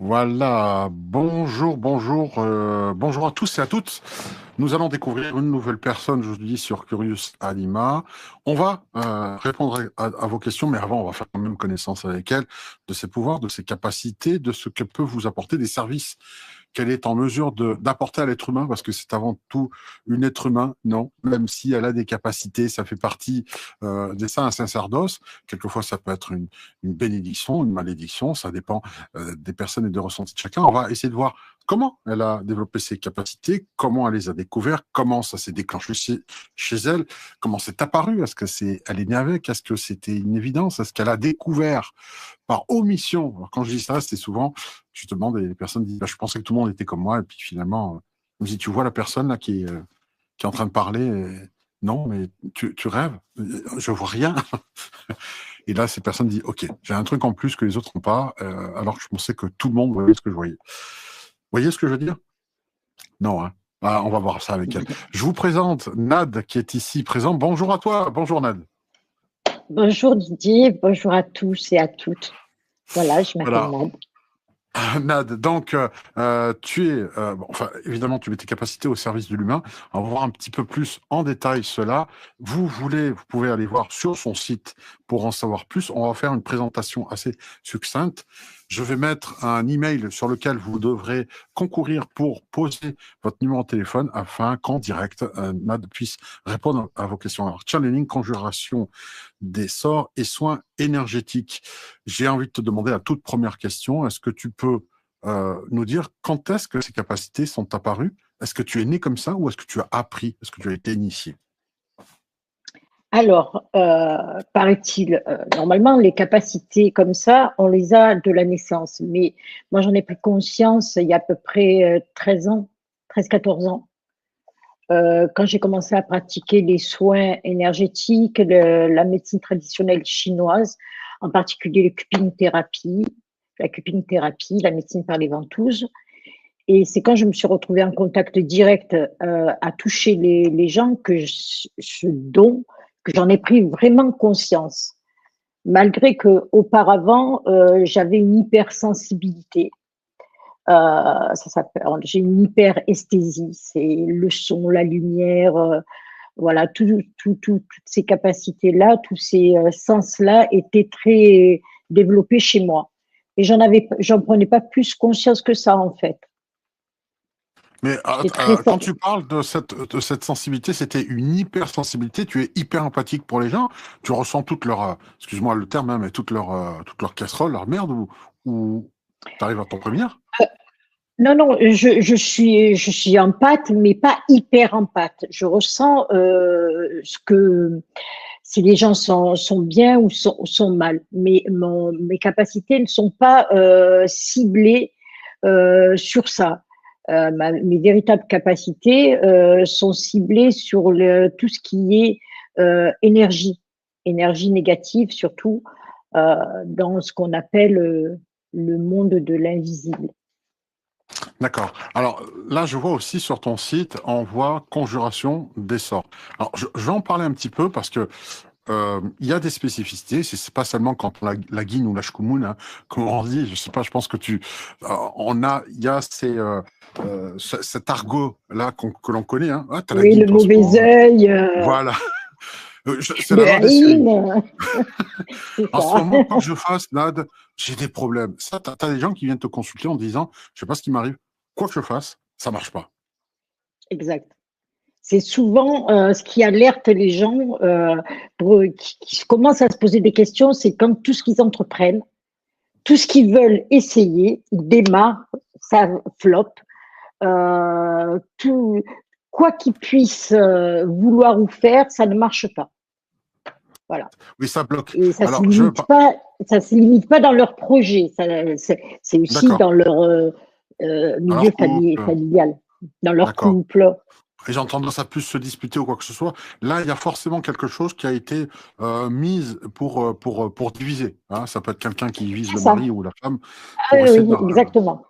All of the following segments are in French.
Voilà, bonjour, bonjour, bonjour à tous et à toutes. Nous allons découvrir une nouvelle personne aujourd'hui sur Curious Anima. On va répondre à vos questions, mais avant, on va faire quand même connaissance avec elle de ses pouvoirs, de ses capacités, de ce que peut vous apporter des services qu'elle est en mesure d'apporter à l'être humain, parce que c'est avant tout une être humain, non, même si elle a des capacités, ça fait partie de ça, un sacerdoce. Quelquefois, ça peut être une bénédiction, une malédiction, ça dépend des personnes et des ressentis de chacun. On va essayer de voir comment elle a développé ses capacités, comment elle les a découvertes, comment ça s'est déclenché chez elle, comment c'est apparu, est-ce que elle est née avec, est-ce que c'était une évidence, est-ce qu'elle a découvert par omission. Alors, quand je dis ça, c'est souvent, je te demande, et les personnes disent, bah, je pensais que tout le monde était comme moi, et puis finalement, je me dis, tu vois la personne là qui est en train de parler, non, mais tu rêves, je vois rien. Et là, ces personnes disent, ok, j'ai un truc en plus que les autres n'ont pas, alors que je pensais que tout le monde voyait ce que je voyais. Vous voyez ce que je veux dire? Non, hein. Ah, on va voir ça avec elle. Je vous présente Nad qui est ici présent. Bonjour à toi. Bonjour Nad. Bonjour Didier, bonjour à tous et à toutes. Voilà, je m'appelle Voilà. Nad. Nad, donc tu es, bon, enfin évidemment tu mets tes capacités au service de l'humain. On va voir un petit peu plus en détail cela. Vous pouvez aller voir sur son site pour en savoir plus. On va faire une présentation assez succincte. Je vais mettre un email sur lequel vous devrez concourir pour poser votre numéro de téléphone afin qu'en direct, Nad puisse répondre à vos questions. Alors, channeling, conjuration des sorts et soins énergétiques. J'ai envie de te demander la toute première question. Est-ce que tu peux nous dire quand est-ce que ces capacités sont apparues? Est-ce que tu es né comme ça ou est-ce que tu as appris? Est-ce que tu as été initié? Alors, paraît-il, normalement, les capacités comme ça, on les a de la naissance. Mais moi, j'en ai pris conscience il y a à peu près 13 ans, 13-14 ans, quand j'ai commencé à pratiquer les soins énergétiques, la médecine traditionnelle chinoise, en particulier la cupping thérapie, la médecine par les ventouses. Et c'est quand je me suis retrouvée en contact direct à toucher les gens que ce don, que j'en ai pris vraiment conscience. Malgré que auparavant j'avais une hypersensibilité. J'ai une hyperesthésie, c'est le son, la lumière, voilà, toutes ces capacités-là, tous ces sens-là étaient très développés chez moi. Et j'en prenais pas plus conscience que ça en fait. Mais J'étais très, quand tu parles de cette sensibilité, c'était une hypersensibilité. Tu es hyper empathique pour les gens. Tu ressens toute leur, excuse-moi le terme, hein, mais toute leur casserole, leur merde, ou tu arrives à t'en prévenir? non, non, je suis empathe, mais pas hyper empathe. Je ressens ce que si les gens sont bien ou sont mal. Mais mes capacités ne sont pas ciblées sur ça. Mes véritables capacités sont ciblées sur tout ce qui est énergie négative surtout, dans ce qu'on appelle le monde de l'invisible. D'accord. Alors là, je vois aussi sur ton site, on voit conjuration des sorts. Alors je vais en parler un petit peu parce que il y a des spécificités. C'est pas seulement quand la guine ou la shkumun, hein, comme on dit. Je sais pas. Je pense que il y a cet argot là que l'on connaît. Hein. Ah, t'as la Oui, guine le toi en ce mauvais moment. œil, Voilà. C'est le la loi des séries. haïm, c'est En ce ça. moment, quoi que je fasse, Nad, j'ai des problèmes. Ça, t'as des gens qui viennent te consulter en disant, je sais pas ce qui m'arrive. Quoi que je fasse, ça marche pas. Exact. C'est souvent ce qui alerte les gens qui commencent à se poser des questions, c'est quand tout ce qu'ils entreprennent, tout ce qu'ils veulent essayer, ils démarrent, ça floppe. Tout, quoi qu'ils puissent vouloir ou faire, ça ne marche pas. Voilà. Oui, ça bloque. Et Alors, je veux pas. ça se limite pas dans leur projet. C'est aussi D'accord. dans leur milieu Alors, coupe. familial, dans leur D'accord. couple. Et j'ai tendance à plus se disputer ou quoi que ce soit. Là, il y a forcément quelque chose qui a été mise pour diviser. Hein. Ça peut être quelqu'un qui vise C'est le ça. mari ou la femme Ah pour oui, essayer oui, de. exactement.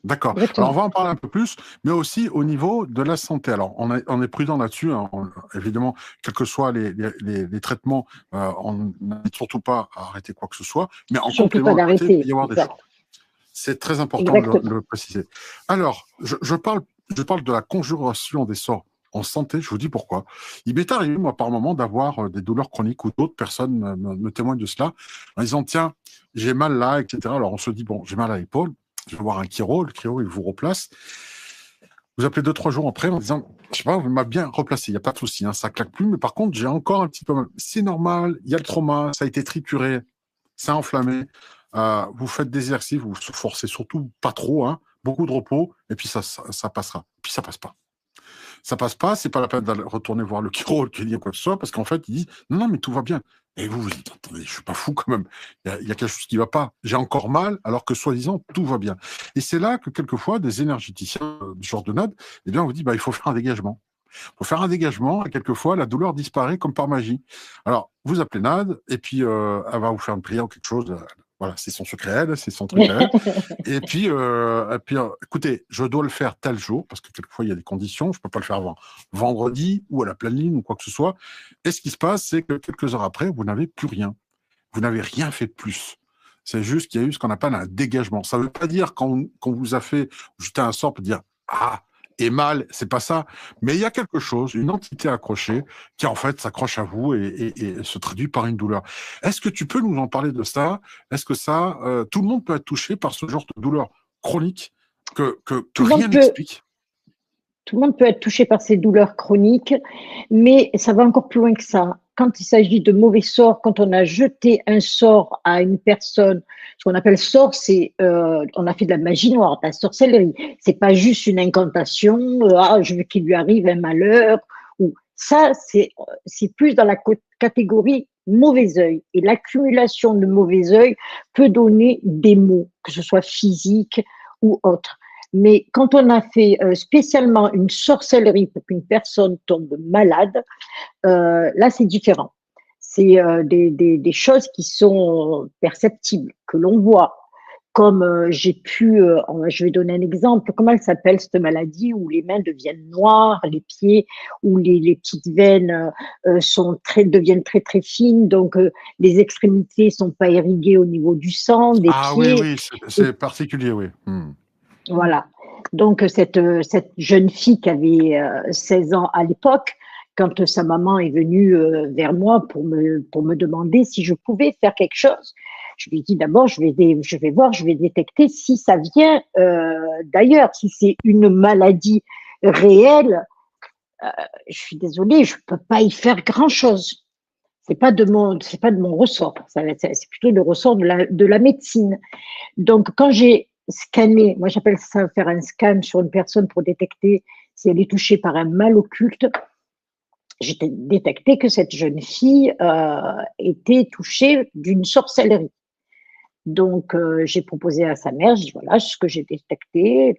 D'accord. Alors, on Exactement. va en parler un peu plus, mais aussi au niveau de la santé. Alors, on est prudent là-dessus. Hein. Évidemment, quels que soient les traitements, on n'invite surtout pas à arrêter quoi que ce soit. Mais en Surtout complément, pas à côté, il peut d'arrêter. y avoir des choses. Exact. C'est très important de Exactement. le préciser. Alors, je parle de la conjuration des sorts en santé. Je vous dis pourquoi. Il m'est arrivé, moi, par moment, d'avoir des douleurs chroniques ou d'autres personnes me témoignent de cela en disant, tiens, j'ai mal là, etc. Alors, on se dit, bon, j'ai mal à l'épaule. Je vais voir un chiro. Le chiro, il vous replace. Vous appelez 2, 3 jours après en disant, je sais pas, vous m'avez bien replacé, il n'y a pas de souci, hein, ça claque plus, mais par contre, j'ai encore un petit peu mal. C'est normal, il y a le trauma, ça a été trituré, ça a enflammé. Vous faites des exercices, vous vous forcez surtout pas trop, hein, beaucoup de repos, et puis ça passera. Puis ça passe pas. Ça passe pas, c'est pas la peine d'aller retourner voir le chiro, le kiné, quoi que ce soit, parce qu'en fait, il dit, non, non, mais tout va bien. Et vous vous dites, attendez, je suis pas fou quand même. Il y a quelque chose qui va pas. J'ai encore mal, alors que soi-disant, tout va bien. Et c'est là que quelquefois, des énergéticiens du genre de NAD, eh bien, on vous dit, bah, il faut faire un dégagement. Il faut faire un dégagement, et quelquefois, la douleur disparaît comme par magie. Alors, vous appelez NAD, et puis, elle va vous faire une prière ou quelque chose. Voilà, c'est son secret, elle, c'est son truc à elle. Et puis, écoutez, je dois le faire tel jour, parce que quelquefois, il y a des conditions, je ne peux pas le faire avant vendredi ou à la pleine ligne ou quoi que ce soit. Et ce qui se passe, c'est que quelques heures après, vous n'avez plus rien. Vous n'avez rien fait de plus. C'est juste qu'il y a eu ce qu'on appelle un dégagement. Ça ne veut pas dire qu'on vous a fait jeter un sort pour dire ah et mal, c'est pas ça. Mais il y a quelque chose, une entité accrochée qui en fait s'accroche à vous et se traduit par une douleur. Est-ce que tu peux nous en parler de ça? Est-ce que ça, tout le monde peut être touché par ce genre de douleur chronique que Tout le rien monde peut, n'explique? tout le monde peut être touché par ces douleurs chroniques, mais ça va encore plus loin que ça. Quand il s'agit de mauvais sorts, quand on a jeté un sort à une personne, ce qu'on appelle sort, c'est on a fait de la magie noire, de la sorcellerie. C'est pas juste une incantation, je veux qu'il lui arrive un malheur. Ou ça, c'est plus dans la catégorie mauvais œil. Et l'accumulation de mauvais œil peut donner des maux, que ce soit physique ou autre. Mais quand on a fait spécialement une sorcellerie pour qu'une personne tombe malade, là, c'est différent. C'est des choses qui sont perceptibles, que l'on voit. Comme j'ai pu, je vais donner un exemple, comment elle s'appelle cette maladie où les mains deviennent noires, les pieds, où les petites veines deviennent très très fines, donc les extrémités sont pas irriguées au niveau du sang, des Ah oui, pieds. oui, Et c'est particulier, oui. voilà. Donc, cette jeune fille qui avait 16 ans à l'époque, quand sa maman est venue vers moi pour me demander si je pouvais faire quelque chose, je lui ai dit d'abord, je vais voir, je vais détecter si ça vient d'ailleurs, si c'est une maladie réelle. Euh, je suis désolée, je peux pas y faire grand-chose. C'est pas de mon ressort. C'est plutôt le ressort de la médecine. Donc, quand j'ai scanné, moi j'appelle ça faire un scan sur une personne pour détecter si elle est touchée par un mal occulte, j'ai détecté que cette jeune fille était touchée d'une sorcellerie. Donc, j'ai proposé à sa mère, je dis voilà ce que j'ai détecté,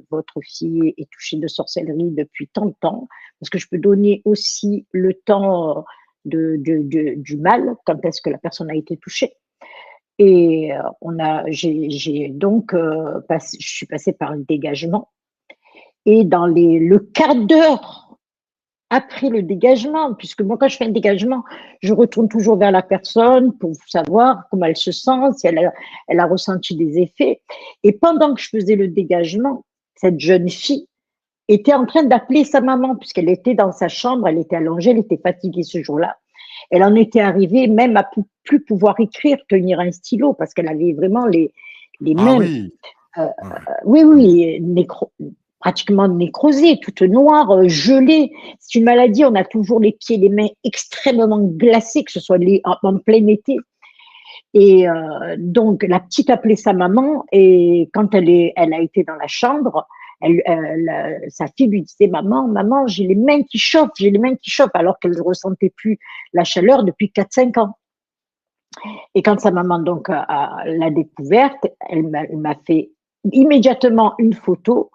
votre fille est touchée de sorcellerie depuis tant de temps, parce que je peux donner aussi le temps du mal, quand est-ce que la personne a été touchée. Et j'ai donc je suis passée par le dégagement. Et dans le quart d'heure après le dégagement, puisque moi, quand je fais un dégagement, je retourne toujours vers la personne pour savoir comment elle se sent, si elle a ressenti des effets. Et pendant que je faisais le dégagement, cette jeune fille était en train d'appeler sa maman, puisqu'elle était dans sa chambre, elle était allongée, elle était fatiguée ce jour-là. Elle en était arrivée même à plus pouvoir écrire, tenir un stylo, parce qu'elle avait vraiment les Ah mains, oui. Ouais. oui, oui, pratiquement nécrosées, toutes noires, gelées. C'est une maladie, on a toujours les pieds, les mains extrêmement glacés, que ce soit en plein été. Et donc, la petite appelait sa maman et quand elle a été dans la chambre, sa fille lui disait maman, j'ai les mains qui chauffent, j'ai les mains qui chauffent, alors qu'elle ne ressentait plus la chaleur depuis 4 5 ans. Et quand sa maman donc l'a découverte, elle m'a fait immédiatement une photo.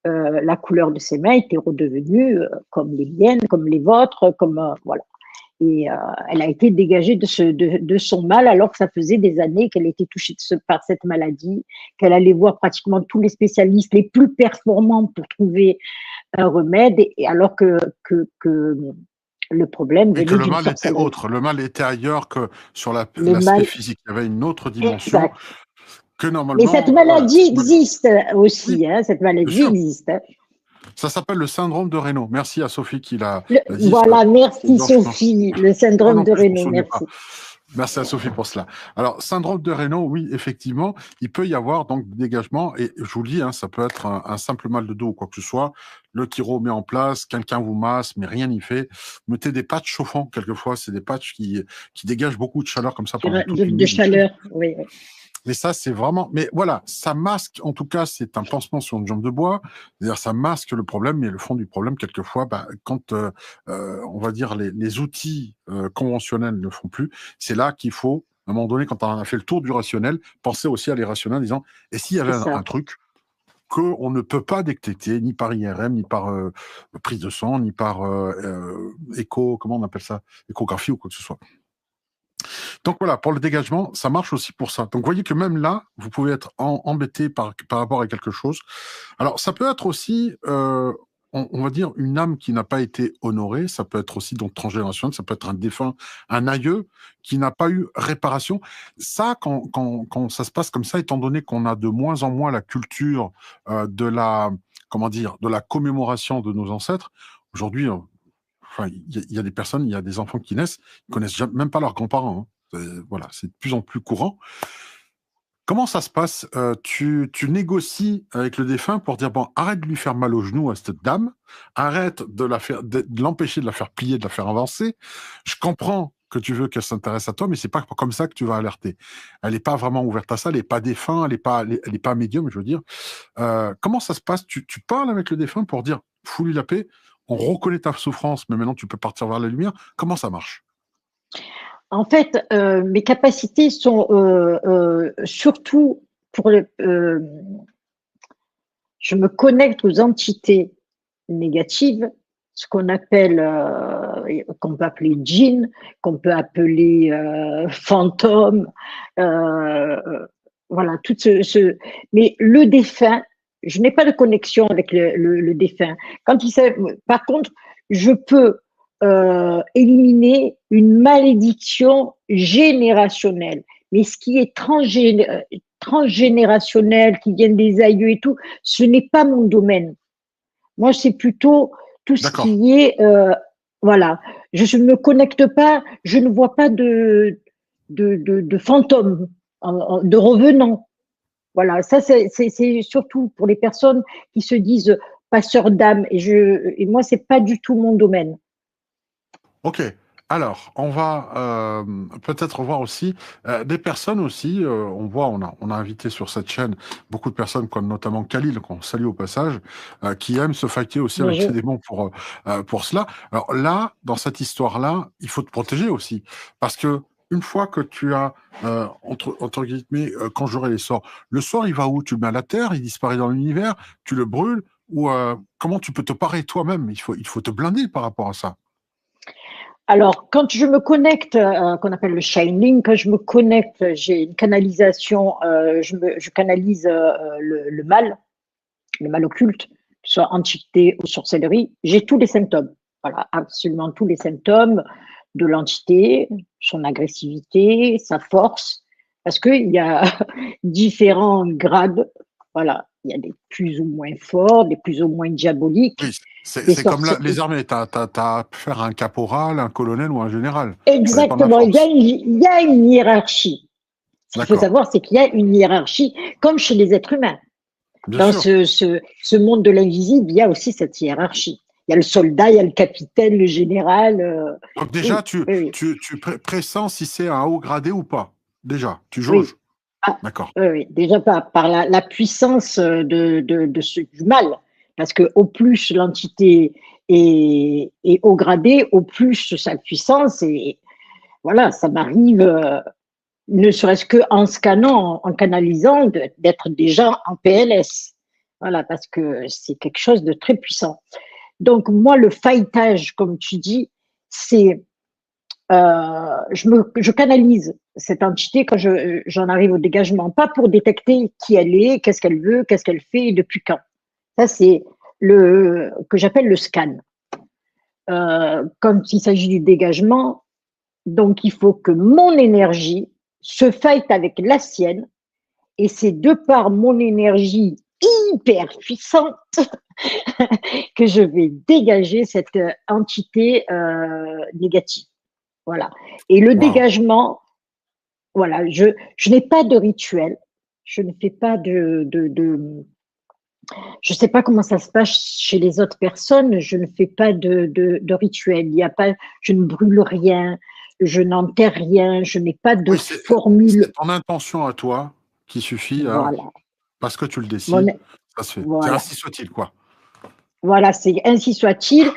La couleur de ses mains était redevenue comme les miennes, comme les vôtres, comme voilà. Et elle a été dégagée de son mal alors que ça faisait des années qu'elle était touchée par cette maladie, qu'elle allait voir pratiquement tous les spécialistes les plus performants pour trouver un remède, et alors que le problème Et que venait le d'une mal était sorcellerie. autre. Le mal était ailleurs que sur Le l'aspect mal, physique. Il y avait une autre dimension. exact. que Mais cette normalement, voilà. maladie existe Oui, aussi, hein, cette bien maladie sûr. existe. Hein. Ça s'appelle le syndrome de Raynaud. Merci à Sophie qui l'a dit. Voilà, merci Sophie, le Moi syndrome non de plus, je ne me Raynaud, souvenais pas. merci. Merci à Sophie pour cela. Alors, syndrome de Raynaud, oui, effectivement, il peut y avoir donc des dégagements, et je vous le dis, hein, ça peut être un simple mal de dos ou quoi que ce soit. Le chiro met en place, quelqu'un vous masse, mais rien n'y fait. Mettez des patchs chauffants, quelquefois, c'est des patchs qui dégagent beaucoup de chaleur comme ça pendant toute une De nuit d'études. chaleur, oui, oui. Mais ça, c'est vraiment. Mais voilà, ça masque, en tout cas, c'est un pansement sur une jambe de bois. C'est-à-dire, ça masque le problème, mais le fond du problème, quelquefois, bah, quand, on va dire, les outils conventionnels ne font plus, c'est là qu'il faut, à un moment donné, quand on a fait le tour du rationnel, penser aussi à l'irrationnel en disant, et s'il y avait C'est un ça. truc qu'on ne peut pas détecter, ni par IRM, ni par prise de sang, ni par écho, comment on appelle ça, échographie ou quoi que ce soit. Donc voilà, pour le dégagement, ça marche aussi pour ça. Donc vous voyez que même là, vous pouvez être embêté par rapport à quelque chose. Alors ça peut être aussi, on va dire, une âme qui n'a pas été honorée. Ça peut être aussi donc transgénérationnel. Ça peut être un défunt, un aïeux qui n'a pas eu réparation. Ça, quand ça se passe comme ça, étant donné qu'on a de moins en moins la culture de la, comment dire, de la commémoration de nos ancêtres. Aujourd'hui, enfin, il y a des personnes, il y a des enfants qui naissent, ils connaissent même pas leurs grands-parents. Hein. Voilà, c'est de plus en plus courant. Comment ça se passe tu négocies avec le défunt pour dire, bon, arrête de lui faire mal au genou à cette dame, arrête de l'empêcher de la faire plier, de la faire avancer. Je comprends que tu veux qu'elle s'intéresse à toi, mais c'est pas comme ça que tu vas alerter. Elle n'est pas vraiment ouverte à ça, elle n'est pas défunt, elle est pas médium, je veux dire. Comment ça se passe tu parles avec le défunt pour dire, fous-lui la paix, on reconnaît ta souffrance, mais maintenant tu peux partir vers la lumière. Comment ça marche? En fait, mes capacités sont surtout pour je me connecte aux entités négatives, ce qu'on appelle, qu'on peut appeler djinn, qu'on peut appeler fantôme, voilà, tout mais le défunt, je n'ai pas de connexion avec le défunt. Par contre, je peux éliminer une malédiction générationnelle. Mais ce qui est transgénérationnel, qui vient des aïeux et tout, ce n'est pas mon domaine. Moi, c'est plutôt tout ce D'accord. qui est, voilà. Je ne me connecte pas, je ne vois pas de fantômes, de revenants. Voilà, ça c'est surtout pour les personnes qui se disent passeurs d'âme. Et moi, c'est pas du tout mon domaine. Ok. Alors, on va peut-être voir aussi des personnes aussi. On voit, on a invité sur cette chaîne beaucoup de personnes, comme notamment Khalil, qu'on salue au passage, qui aiment se fighter aussi avec les Bonjour. démons pour cela. Alors là, dans cette histoire-là, il faut te protéger aussi, parce que une fois que tu as entre guillemets conjuré les sorts, le sort il va où? Tu le mets à la terre, il disparaît dans l'univers, tu le brûles, ou comment tu peux te parer toi-même? Il faut te blinder par rapport à ça. Alors, quand je me connecte, qu'on appelle le shining, quand je me connecte, j'ai une canalisation, je canalise le mal occulte, que ce soit entité ou sorcellerie. J'ai tous les symptômes. Voilà, absolument tous les symptômes de l'entité, son agressivité, sa force, parce qu'il y a différents grades. Voilà, il y a des plus ou moins forts, des plus ou moins diaboliques, Oui, c'est des c'est comme sorciers. les armées. T'as à faire un caporal, un colonel ou un général. Ça dépend de la Exactement, force. il y a une hiérarchie. Ce qu'il faut D'accord. savoir, c'est qu'il y a une hiérarchie, comme chez les êtres humains. Bien Dans sûr. ce monde de l'invisible, il y a aussi cette hiérarchie. Il y a le soldat, il y a le capitaine, le général. Donc déjà, Oui, tu, oui, tu, tu pressens si c'est un haut gradé ou pas. Déjà, tu oui. jauges. Ah, D'accord. oui, oui. Déjà par la puissance du mal. Parce que au plus l'entité est haut gradé, au plus sa puissance. Et voilà, ça m'arrive, ne serait-ce qu'en scannant, en canalisant, d'être déjà en PLS. Voilà, parce que c'est quelque chose de très puissant. Donc, moi, le fightage, comme tu dis, c'est je canalise cette entité quand j'en arrive au dégagement, pas pour détecter qui elle est, qu'est-ce qu'elle veut, qu'est-ce qu'elle fait et depuis quand. Ça, c'est le que j'appelle le scan. Quand il s'agit du dégagement, donc il faut que mon énergie se fight avec la sienne Et c'est de par mon énergie hyper puissante que je vais dégager cette entité négative. Voilà. Et le Waouh. dégagement, voilà, je n'ai pas de rituel. Je ne fais pas je ne sais pas comment ça se passe chez les autres personnes. Je ne fais pas de rituel. Il y a pas, je ne brûle rien, je n'enterre rien, je n'ai pas de Oui, formule. c'est ton intention à toi qui suffit à, Voilà. parce que tu le Mon, décides, ça se fait. C'est voilà. ainsi soit-il, quoi. Voilà, c'est ainsi soit-il.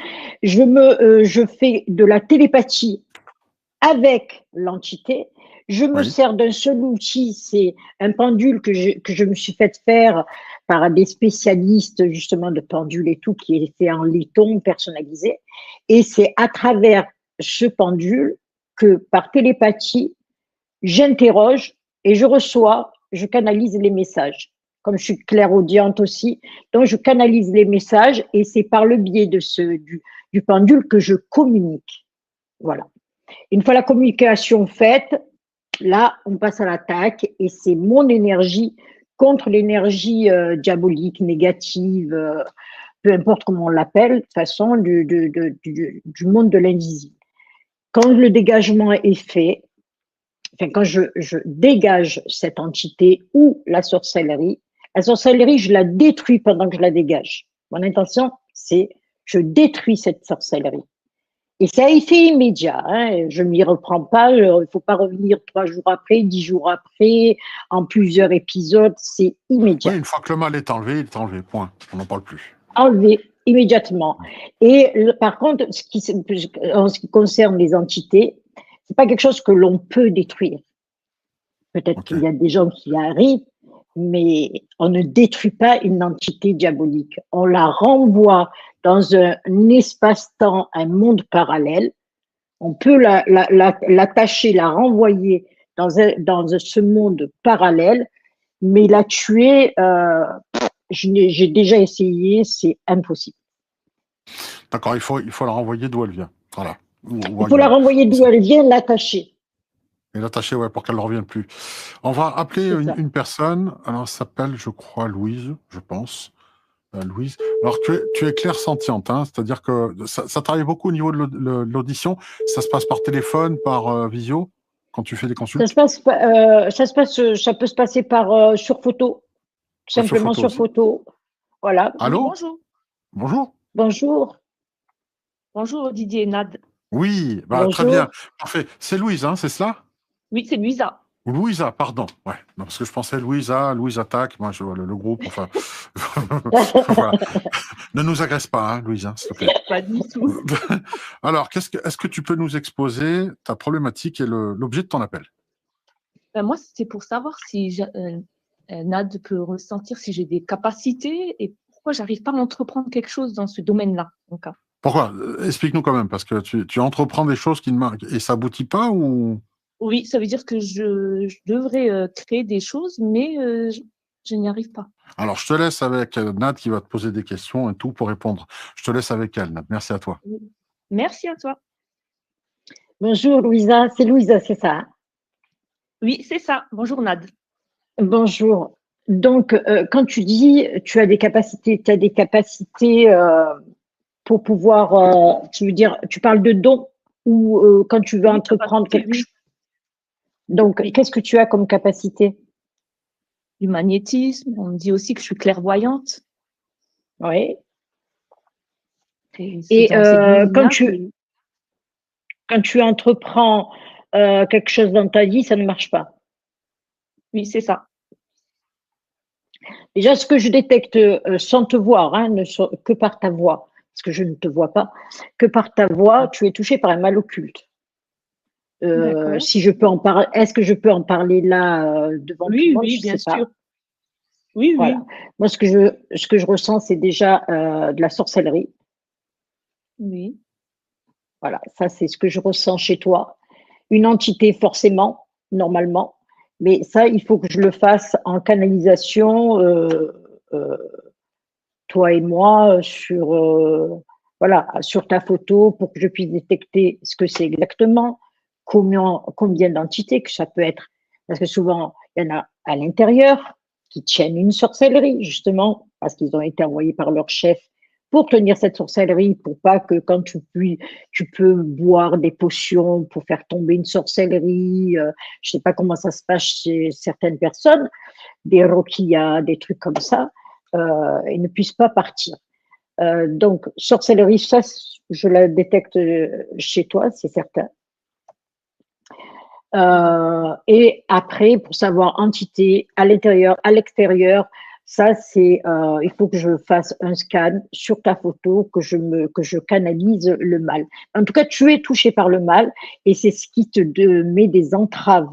Je fais de la télépathie avec l'entité. Je me Oui, sers d'un seul outil, c'est un pendule que je me suis fait faire par des spécialistes justement de pendules et tout, qui est fait en laiton personnalisé. Et c'est à travers ce pendule que par télépathie, j'interroge et je reçois, je canalise les messages. Comme je suis clairaudiente aussi, donc je canalise les messages et c'est par le biais de du pendule que je communique. Voilà. Une fois la communication faite, là, on passe à l'attaque et c'est mon énergie contre l'énergie diabolique, négative, peu importe comment on l'appelle, de toute façon, du monde de l'invisible. Quand le dégagement est fait, enfin, quand je dégage cette entité ou la sorcellerie, je la détruis pendant que je la dégage. Mon intention, c'est je détruis cette sorcellerie. Et ça a été immédiat. Hein. Je ne m'y reprends pas. Il ne faut pas revenir 3 jours après, 10 jours après, en plusieurs épisodes. C'est oui, immédiat. une fois que le mal est enlevé, il est enlevé, point. On n'en parle plus. Enlevé immédiatement. Et par contre, en ce qui concerne les entités, c'est pas quelque chose que l'on peut détruire. Peut-être Ok. qu'il y a des gens qui y arrivent, mais on ne détruit pas une entité diabolique. On la renvoie dans un espace-temps, un monde parallèle. On peut l'attacher, la renvoyer dans ce monde parallèle, mais la tuer, j'ai déjà essayé, c'est impossible. D'accord, il faut la renvoyer d'où elle vient. Voilà. Ou Il faut la ailleurs. renvoyer d'où elle vient, l'attacher. Et l'attacher, ouais, pour qu'elle ne revienne plus. On va appeler C'est ça. une personne. Alors, elle s'appelle, je crois, Louise, je pense. Louise. Alors, tu es clairsentiente, hein, c'est-à-dire que ça travaille beaucoup au niveau de l'audition. Ça se passe par téléphone, par visio, quand tu fais des consultes. Ça peut se passer par sur photo, tout Sur simplement photo sur aussi. photo. Voilà. Oui, Allô? bonjour. Bonjour? Bonjour, Bonjour Didier et Nad. Oui, bah, très bien. bonjour. Parfait. C'est Louise, hein, c'est cela? Oui, c'est Luisa. Ou Louisa, pardon. Ouais, non, parce que je pensais Louise Attaque, moi, je vois le groupe, enfin. Voilà. Ne nous agresse pas, hein, Louise, hein, s'il te plaît. Pas du tout. Alors, est-ce que tu peux nous exposer ta problématique et l'objet de ton appel? Moi, c'est pour savoir si Nad peut ressentir si j'ai des capacités et pourquoi j'arrive pas à m'entreprendre quelque chose dans ce domaine-là. Donc, Pourquoi? Explique-nous quand même, parce que tu entreprends des choses qui ne marquent et ça aboutit pas ou? oui, ça veut dire que je devrais créer des choses, mais je n'y arrive pas. Alors, je te laisse avec Nat qui va te poser des questions et tout pour répondre. Je te laisse avec elle, Nat. Merci à toi. Oui. Merci à toi. Bonjour Louisa, c'est Louisa, c'est ça. Hein. Oui, c'est ça. Bonjour Nad. Bonjour. Donc, quand tu dis tu as des capacités, tu as des capacités pour pouvoir, tu veux dire, tu parles de dons ou quand tu veux Oui, entreprendre capacité, quelque oui. chose. Donc, Oui. qu'est-ce que tu as comme capacité? Du magnétisme. On me dit aussi que je suis clairvoyante. Oui. C'est Et dans ces domaines-là que- quand tu entreprends quelque chose dans ta vie, ça ne marche pas. Oui, c'est ça. Déjà, ce que je détecte sans te voir, hein, que par ta voix, parce que je ne te vois pas, que par ta voix, tu es touché par un mal occulte. D'accord. Si je peux en parler, est-ce que je peux en parler là devant tout le Oui, monde? oui, Je bien sais pas. sûr. Oui, Voilà. oui. Moi, ce que je ressens, c'est déjà de la sorcellerie. Oui. Voilà, ça, c'est ce que je ressens chez toi. Une entité, forcément, normalement. Mais ça, il faut que je le fasse en canalisation, euh, toi et moi, voilà, sur ta photo, pour que je puisse détecter ce que c'est exactement, combien d'entités que ça peut être. Parce que souvent, il y en a à l'intérieur, qui tiennent une sorcellerie, justement, parce qu'ils ont été envoyés par leur chef pour tenir cette sorcellerie, pour pas que quand tu peux boire des potions pour faire tomber une sorcellerie, je sais pas comment ça se passe chez certaines personnes, des roquillas, des trucs comme ça, ils ne puissent pas partir. Donc, sorcellerie, ça, je la détecte chez toi, c'est certain. Et après, pour savoir entité à l'intérieur, à l'extérieur, ça c'est, il faut que je fasse un scan sur ta photo, que je canalise le mal. En tout cas, tu es touché par le mal et c'est ce qui te met des entraves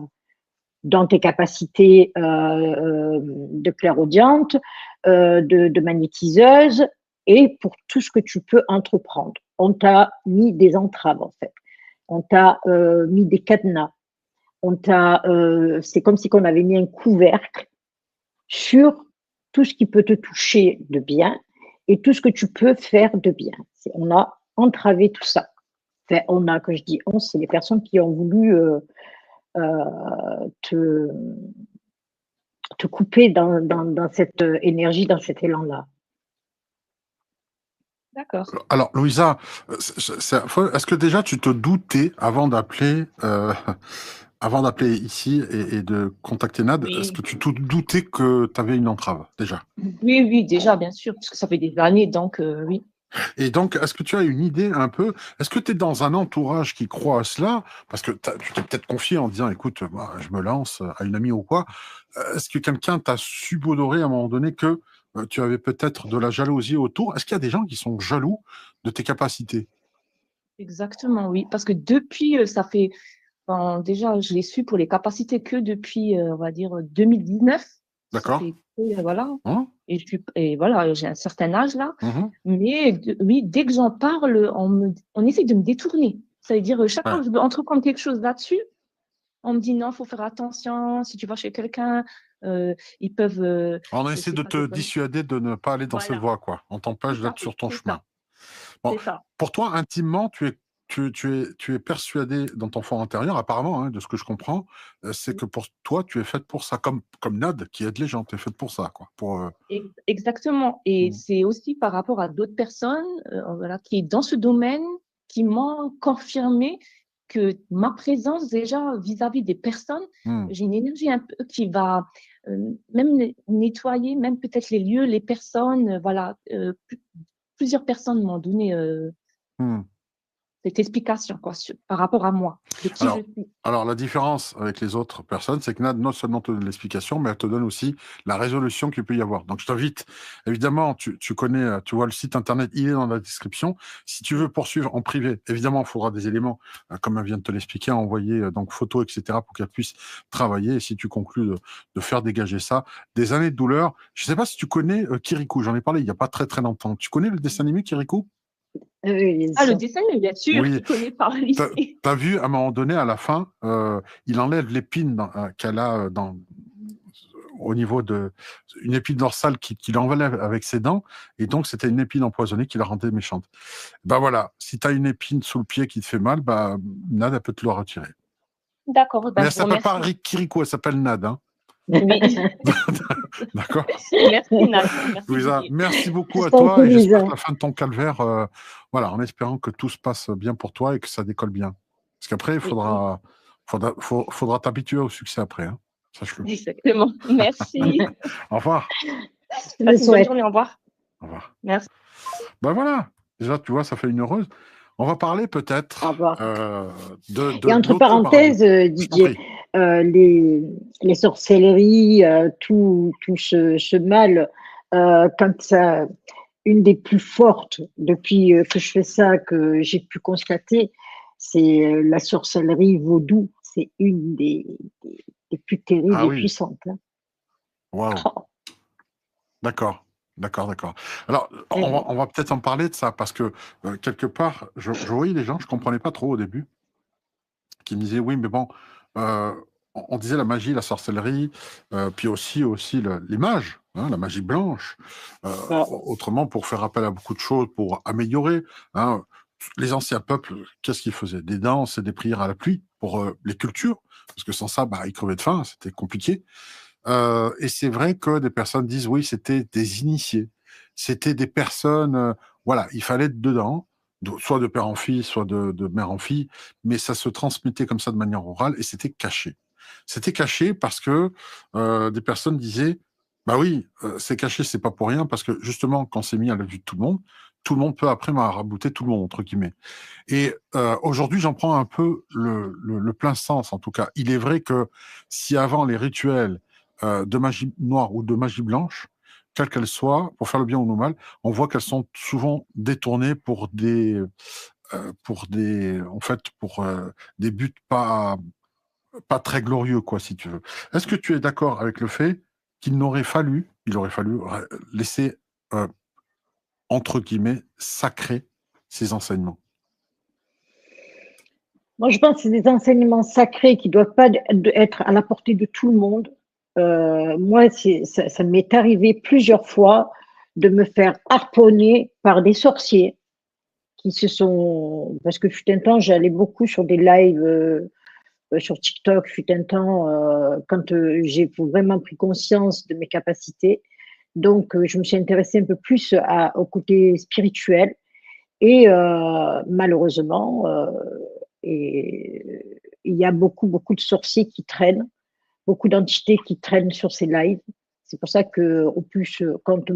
dans tes capacités de clairaudiente, de magnétiseuse et pour tout ce que tu peux entreprendre. On t'a mis des entraves en fait. On t'a mis des cadenas. C'est comme si on avait mis un couvercle sur tout ce qui peut te toucher de bien et tout ce que tu peux faire de bien. On a entravé tout ça. Enfin, quand je dis on, c'est les personnes qui ont voulu te couper dans cette énergie, dans cet élan-là. D'accord. Alors, Louisa, est-ce que déjà tu te doutais avant d'appeler ici et de contacter Nad, Oui. est-ce que tu te doutais que tu avais une entrave déjà? Oui, déjà, bien sûr, parce que ça fait des années, donc oui. Et donc, est-ce que tu as une idée un peu? Est-ce que tu es dans un entourage qui croit à cela? Parce que tu t'es peut-être confié en disant, écoute, moi, je me lance à une amie ou quoi. Est-ce que quelqu'un t'a subodoré à un moment donné que tu avais peut-être de la jalousie autour? Est-ce qu'il y a des gens qui sont jaloux de tes capacités? Exactement, oui. Parce que depuis, ça fait, déjà, je l'ai su pour les capacités que depuis, on va dire, 2019. D'accord. Voilà. Hein? Et voilà, j'ai un certain âge là. Mhm. Mais oui, dès que j'en parle, on essaie de me détourner. Ça veut dire, chaque fois que je veux entreprendre quelque chose là-dessus, on me dit non, il faut faire attention. Si tu vas chez quelqu'un, ils peuvent. On essaie de te dissuader de ne pas aller dans cette voie, quoi. On t'empêche d'être sur ton chemin. Bon, c'est ça. pour toi, intimement, tu es persuadé dans ton fort intérieur, apparemment, hein, de ce que je comprends, c'est que pour toi, tu es faite pour ça, comme Nad qui aide les gens, tu es faite pour ça, quoi. Exactement. Et c'est aussi par rapport à d'autres personnes voilà, qui, dans ce domaine, qui m'ont confirmé que ma présence déjà vis-à-vis des personnes, j'ai une énergie un peu qui va même nettoyer, même peut-être les lieux, les personnes, voilà. Plusieurs personnes m'ont donné cette explication quoi, par rapport à moi, de qui je suis. Alors, la différence avec les autres personnes, c'est que Nad non seulement te donne l'explication, mais elle te donne aussi la résolution qu'il peut y avoir. Donc, je t'invite, évidemment, tu connais, tu vois le site internet, il est dans la description. Si tu veux poursuivre en privé, évidemment, il faudra des éléments, comme elle vient de te l'expliquer, envoyer donc photos, etc., pour qu'elle puisse travailler. Et si tu conclus de faire dégager ça, des années de douleur. Je ne sais pas si tu connais Kirikou, j'en ai parlé il n'y a pas très très longtemps. Tu connais le dessin animé Kirikou? Le dessin, bien sûr, oui. tu connais par le lycée. T'as vu, à un moment donné, à la fin, il enlève l'épine qu'elle a au niveau de une épine dorsale qu'il enlève avec ses dents, et donc c'était une épine empoisonnée qui la rendait méchante. Ben voilà, si tu as une épine sous le pied qui te fait mal, Nad, elle peut te le retirer. D'accord. Mais elle s'appelle pas Kirikou, elle s'appelle Nad. Hein. Oui. D'accord. Merci, Nad. Louisa, merci beaucoup à toi, et j'espère que la fin de ton calvaire, voilà, en espérant que tout se passe bien pour toi et que ça décolle bien. Parce qu'après, il faudra t'habituer au succès après. Hein. Sache-le. Exactement. Merci. Au revoir. Passe une bonne journée. Au revoir. Au revoir. Merci. Ben voilà. Déjà, tu vois, ça fait une heureuse. On va parler peut-être de et entre parenthèses, Didier, les sorcelleries, tout ce mal, quand ça, une des plus fortes depuis que je fais ça, que j'ai pu constater, c'est la sorcellerie vaudou. C'est une des plus terribles et puissantes. Hein. Wow. Oh. D'accord. Alors, on va peut-être en parler de ça, parce que quelque part, je voyais les gens, je ne comprenais pas trop au début, qui me disaient, oui, mais bon, on disait la magie, la sorcellerie, puis aussi les mages, hein, la magie blanche, autrement pour faire appel à beaucoup de choses, pour améliorer. Hein, les anciens peuples, qu'est-ce qu'ils faisaient? Des danses et des prières à la pluie pour les cultures, parce que sans ça, ils crevaient de faim, c'était compliqué. Et c'est vrai que des personnes disent oui, c'était des initiés, c'était des personnes, voilà, il fallait être dedans, soit de père en fille, soit de mère en fille, mais ça se transmettait comme ça de manière orale et c'était caché. C'était caché parce que des personnes disaient, bah oui, c'est caché, c'est pas pour rien, parce que justement, quand c'est mis à la vue de tout le monde peut après marabouter tout le monde, entre guillemets. Et aujourd'hui, j'en prends un peu le plein sens, en tout cas. Il est vrai que si avant les rituels de magie noire ou de magie blanche, quelle qu'elle soit, pour faire le bien ou le mal, on voit qu'elles sont souvent détournées en fait, pour des buts pas très glorieux, quoi, si tu veux. Est-ce que tu es d'accord avec le fait il aurait fallu laisser, euh, entre guillemets, sacrer ces enseignements? Moi, je pense que c'est des enseignements sacrés qui ne doivent pas être à la portée de tout le monde. Moi, ça m'est arrivé plusieurs fois de me faire harponner par des sorciers qui se sont... Parce que fut un temps, j'allais beaucoup sur des lives sur TikTok, fut un temps, quand j'ai vraiment pris conscience de mes capacités. Donc, je me suis intéressée un peu plus au côté spirituel. Et malheureusement, il y a beaucoup de sorciers qui traînent, beaucoup d'entités qui traînent sur ces lives. C'est pour ça que, au plus, quand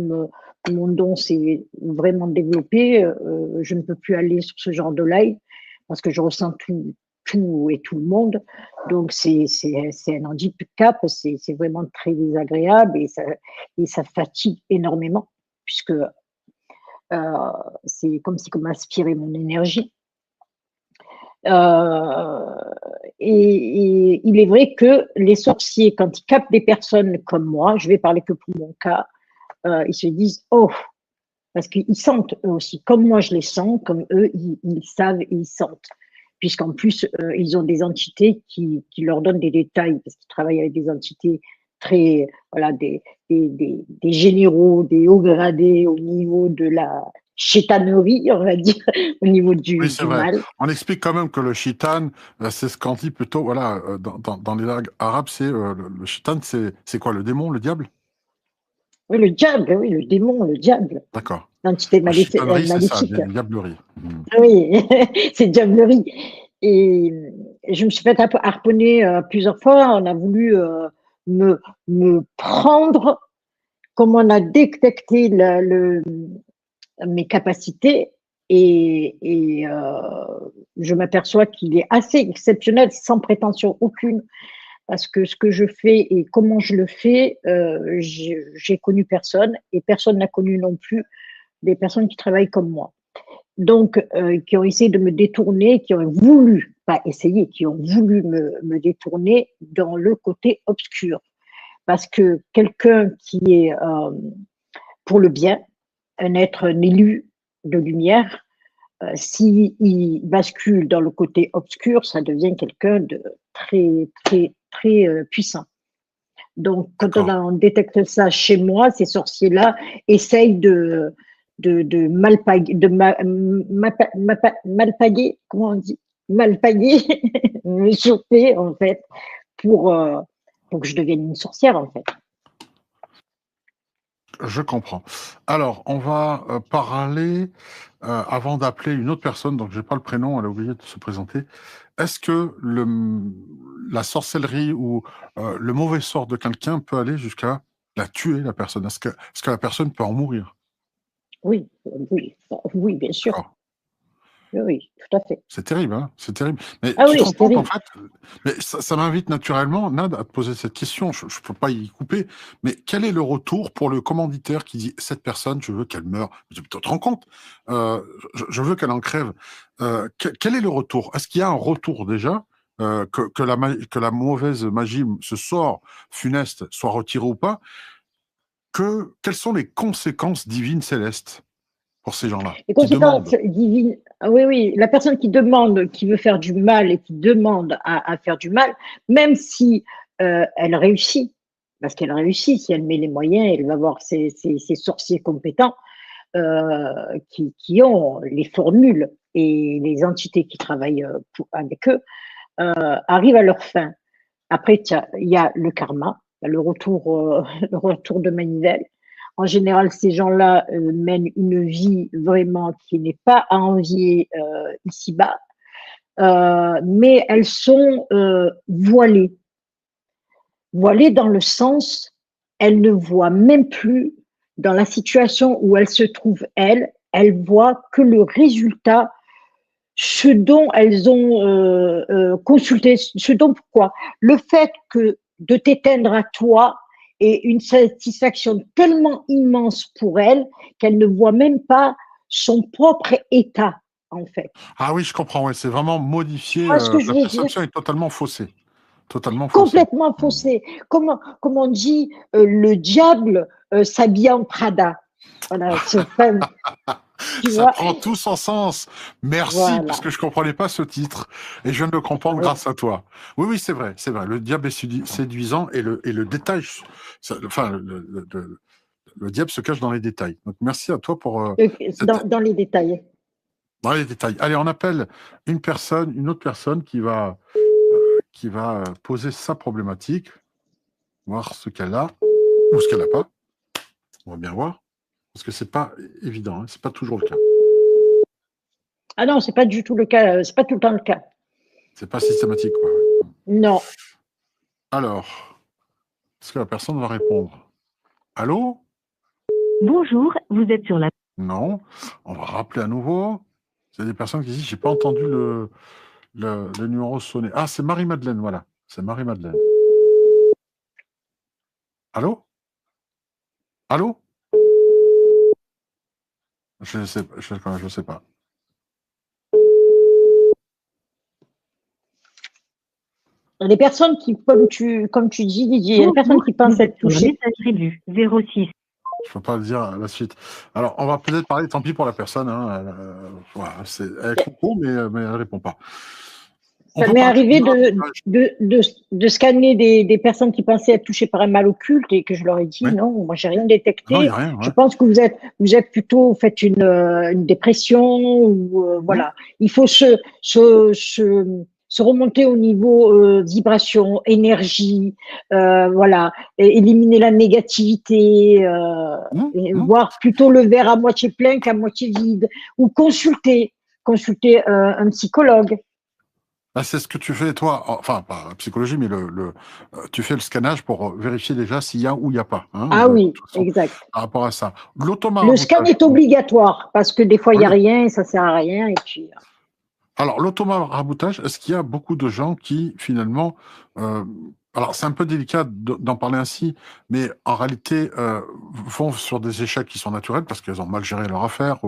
mon don s'est vraiment développé, je ne peux plus aller sur ce genre de live parce que je ressens tout et tout le monde. Donc, c'est un handicap, c'est vraiment très désagréable et ça fatigue énormément puisque c'est comme si on m'aspirait mon énergie. Euh, et il est vrai que les sorciers, quand ils captent des personnes comme moi, je vais parler que pour mon cas, ils se disent oh, parce qu'ils sentent eux aussi, comme moi je les sens, comme eux ils savent et ils sentent, puisqu'en plus ils ont des entités qui leur donnent des détails, parce qu'ils travaillent avec des entités très, voilà, des généraux, des hauts gradés au niveau de la chétanerie, on va dire, au niveau Oui, c'est du vrai. mal. On explique quand même que le chitan, c'est ce qu'on dit plutôt, voilà, dans les langues arabes, c'est le chitan, c'est quoi, le démon, le diable? Oui, le diable, oui, le démon, le diable, D'accord. l'entité La chitanerie, c'est ça, maléfique. diablerie. Mhm. Oui, c'est diablerie. Et je me suis fait un peu harponner plusieurs fois. On a voulu me, me prendre, comme on a détecté mes capacités. Je m'aperçois qu'il est assez exceptionnel, sans prétention aucune, parce que ce que je fais et comment je le fais, j'ai connu personne et personne n'a connu non plus des personnes qui travaillent comme moi. Donc, qui ont essayé de me détourner, qui ont voulu, pas essayé, qui ont voulu me détourner dans le côté obscur. Parce que quelqu'un qui est pour le bien, un être, un élu de lumière, s'il bascule dans le côté obscur, ça devient quelqu'un de très puissant. Donc, quand D'accord. on détecte ça chez moi, ces sorciers-là essayent de malpaguer, malpaguer, comment on dit, malpaguer, me choper, en fait, pour, euh, pour que je devienne une sorcière, en fait. Je comprends. Alors, on va parler, avant d'appeler une autre personne, donc je n'ai pas le prénom, elle a oublié de se présenter. Est-ce que la sorcellerie ou le mauvais sort de quelqu'un peut aller jusqu'à la tuer, la personne? Est-ce que la personne peut en mourir? Oui, oui, oui, bien sûr. D'accord. Oui, oui, tout à fait. C'est terrible, hein? C'est terrible. Mais Ah tu te oui, rends c'est compte, en terrible. fait, mais ça m'invite naturellement, Nad, à te poser cette question. Je ne peux pas y couper, mais quel est le retour pour le commanditaire qui dit cette personne, je veux qu'elle meure? Tu te rends compte? Je veux qu'elle en crève. Quel est le retour? Est-ce qu'il y a un retour déjà? Que la mauvaise magie, ce sort funeste, soit retiré ou pas? Quelles sont les conséquences divines célestes pour ces gens-là Les qui conséquences demandent? divines, ah oui, oui, la personne qui demande, qui veut faire du mal et qui demande à faire du mal, même si elle réussit, parce qu'elle réussit, si elle met les moyens, elle va voir ses sorciers compétents qui ont les formules et les entités qui travaillent avec eux, arrivent à leur fin. Après, il y a le karma. le retour, le retour de manivelle. En général, ces gens-là mènent une vie vraiment qui n'est pas à envier ici-bas, mais elles sont voilées. Voilées dans le sens, elles ne voient même plus dans la situation où elles se trouvent, elles voient que le résultat, ce dont elles ont consulté, ce dont pourquoi. Le fait que de t'éteindre à toi est une satisfaction tellement immense pour elles qu'elles ne voient même pas son propre état, en fait. Ah oui, je comprends, ouais, c'est vraiment modifié, Tu vois ce que je la veux dire? perception est totalement faussée. Totalement faussée. Complètement faussé. Comme on dit, le diable s'habille en Prada. Voilà, ce fameux, tu Ça vois. prend tout son sens. Merci, Voilà. parce que je comprenais pas ce titre et je viens de le comprendre Oui. grâce à toi. Oui, oui, c'est vrai, c'est vrai. Le diable est séduisant et le détail, enfin, le diable se cache dans les détails. Donc, merci à toi pour Dans les détails. dans les détails. Allez, on appelle une autre personne qui va poser sa problématique, voir ce qu'elle a ou ce qu'elle n'a pas. On va bien voir, parce que c'est pas évident, hein, c'est pas toujours le cas. Ah non, c'est pas du tout le cas, c'est pas tout le temps le cas. C'est pas systématique, quoi. Non. Alors, est-ce que la personne va répondre? Allô? Bonjour, vous êtes sur la... Non. On va rappeler à nouveau. C'est des personnes qui disent, j'ai pas entendu le numéro sonner. Ah, c'est Marie-Madeleine, voilà. C'est Marie-Madeleine. Allô? Allô? Je sais pas. Les personnes qui, comme tu dis, Didier, les Bonjour, personnes qui pensent vous être êtes sur la touchées. messagerie du 06. Je peux pas le dire à la suite. Alors, on va peut-être parler, tant pis pour la personne. Hein, voilà, elle comprend, mais elle répond pas. Ça m'est arrivé de scanner des personnes qui pensaient être touchées par un mal occulte et que je leur ai dit Ouais. non, moi j'ai rien Non, il détecté. n'y a rien. Je Ouais. pense que vous êtes plutôt faites une dépression ou voilà. Il faut se remonter au niveau vibration, énergie, voilà, et éliminer la négativité, et voir plutôt le verre à moitié plein qu'à moitié vide, ou consulter un psychologue. Là, c'est ce que tu fais, toi, enfin, pas la psychologie, mais tu fais le scannage pour vérifier déjà s'il y a ou il n'y a pas. Hein, Ah oui, de toute façon, exact. par rapport à ça. Le L'automarabotage. scan est obligatoire parce que des fois il n'y a Oui. rien et ça sert à rien et puis. Alors, l'automarabotage, est-ce qu'il y a beaucoup de gens qui, finalement, alors c'est un peu délicat d'en parler ainsi, mais en réalité, vont sur des échecs qui sont naturels parce qu'elles ont mal géré leur affaire,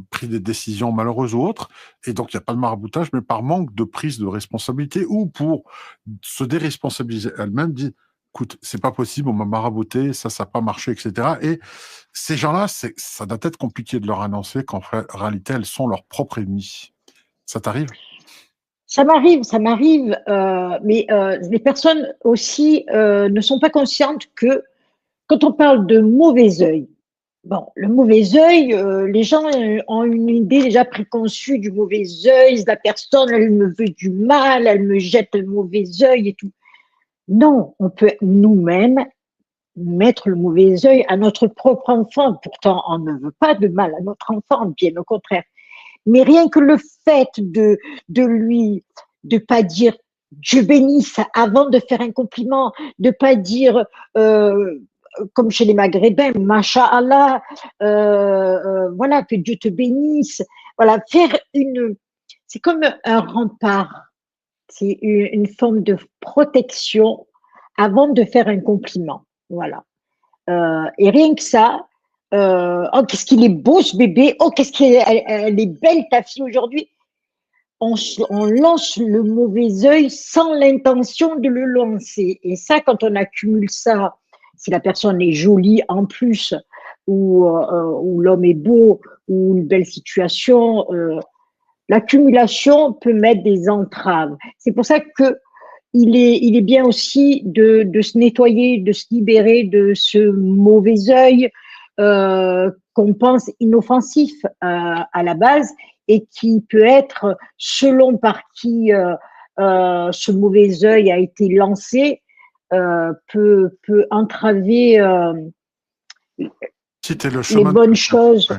pris des décisions malheureuses ou autres, et donc il n'y a pas de maraboutage, mais par manque de prise de responsabilité ou pour se déresponsabiliser elles-mêmes, dit, écoute, c'est pas possible, on m'a marabouté, ça n'a pas marché, etc. Et ces gens-là, ça doit être compliqué de leur annoncer qu'en réalité, elles sont leurs propres ennemis. Ça t'arrive? Ça m'arrive, mais les personnes aussi ne sont pas conscientes que quand on parle de mauvais œil, bon, le mauvais œil, les gens ont une idée déjà préconçue du mauvais œil, la personne, elle me veut du mal, elle me jette le mauvais œil et tout. Non, on peut nous-mêmes mettre le mauvais œil à notre propre enfant. Pourtant, on ne veut pas de mal à notre enfant, bien au contraire. Mais rien que le fait de pas dire Dieu bénisse avant de faire un compliment, de pas dire comme chez les Maghrébins, Masha'Allah, voilà, que Dieu te bénisse. Voilà, c'est comme un rempart, c'est une forme de protection avant de faire un compliment. Voilà. Et rien que ça, oh, qu'est-ce qu'il est beau ce bébé, oh, elle est belle ta fille aujourd'hui. On lance le mauvais œil sans l'intention de le lancer. Et ça, quand on accumule ça, si la personne est jolie en plus, ou l'homme est beau, ou une belle situation, l'accumulation peut mettre des entraves. C'est pour ça que il est bien aussi de se nettoyer, de se libérer de ce mauvais œil qu'on pense inoffensif à la base et qui peut être, selon par qui ce mauvais œil a été lancé, peut entraver Quitter le les chemin de bonnes quelqu'un. choses, Ouais.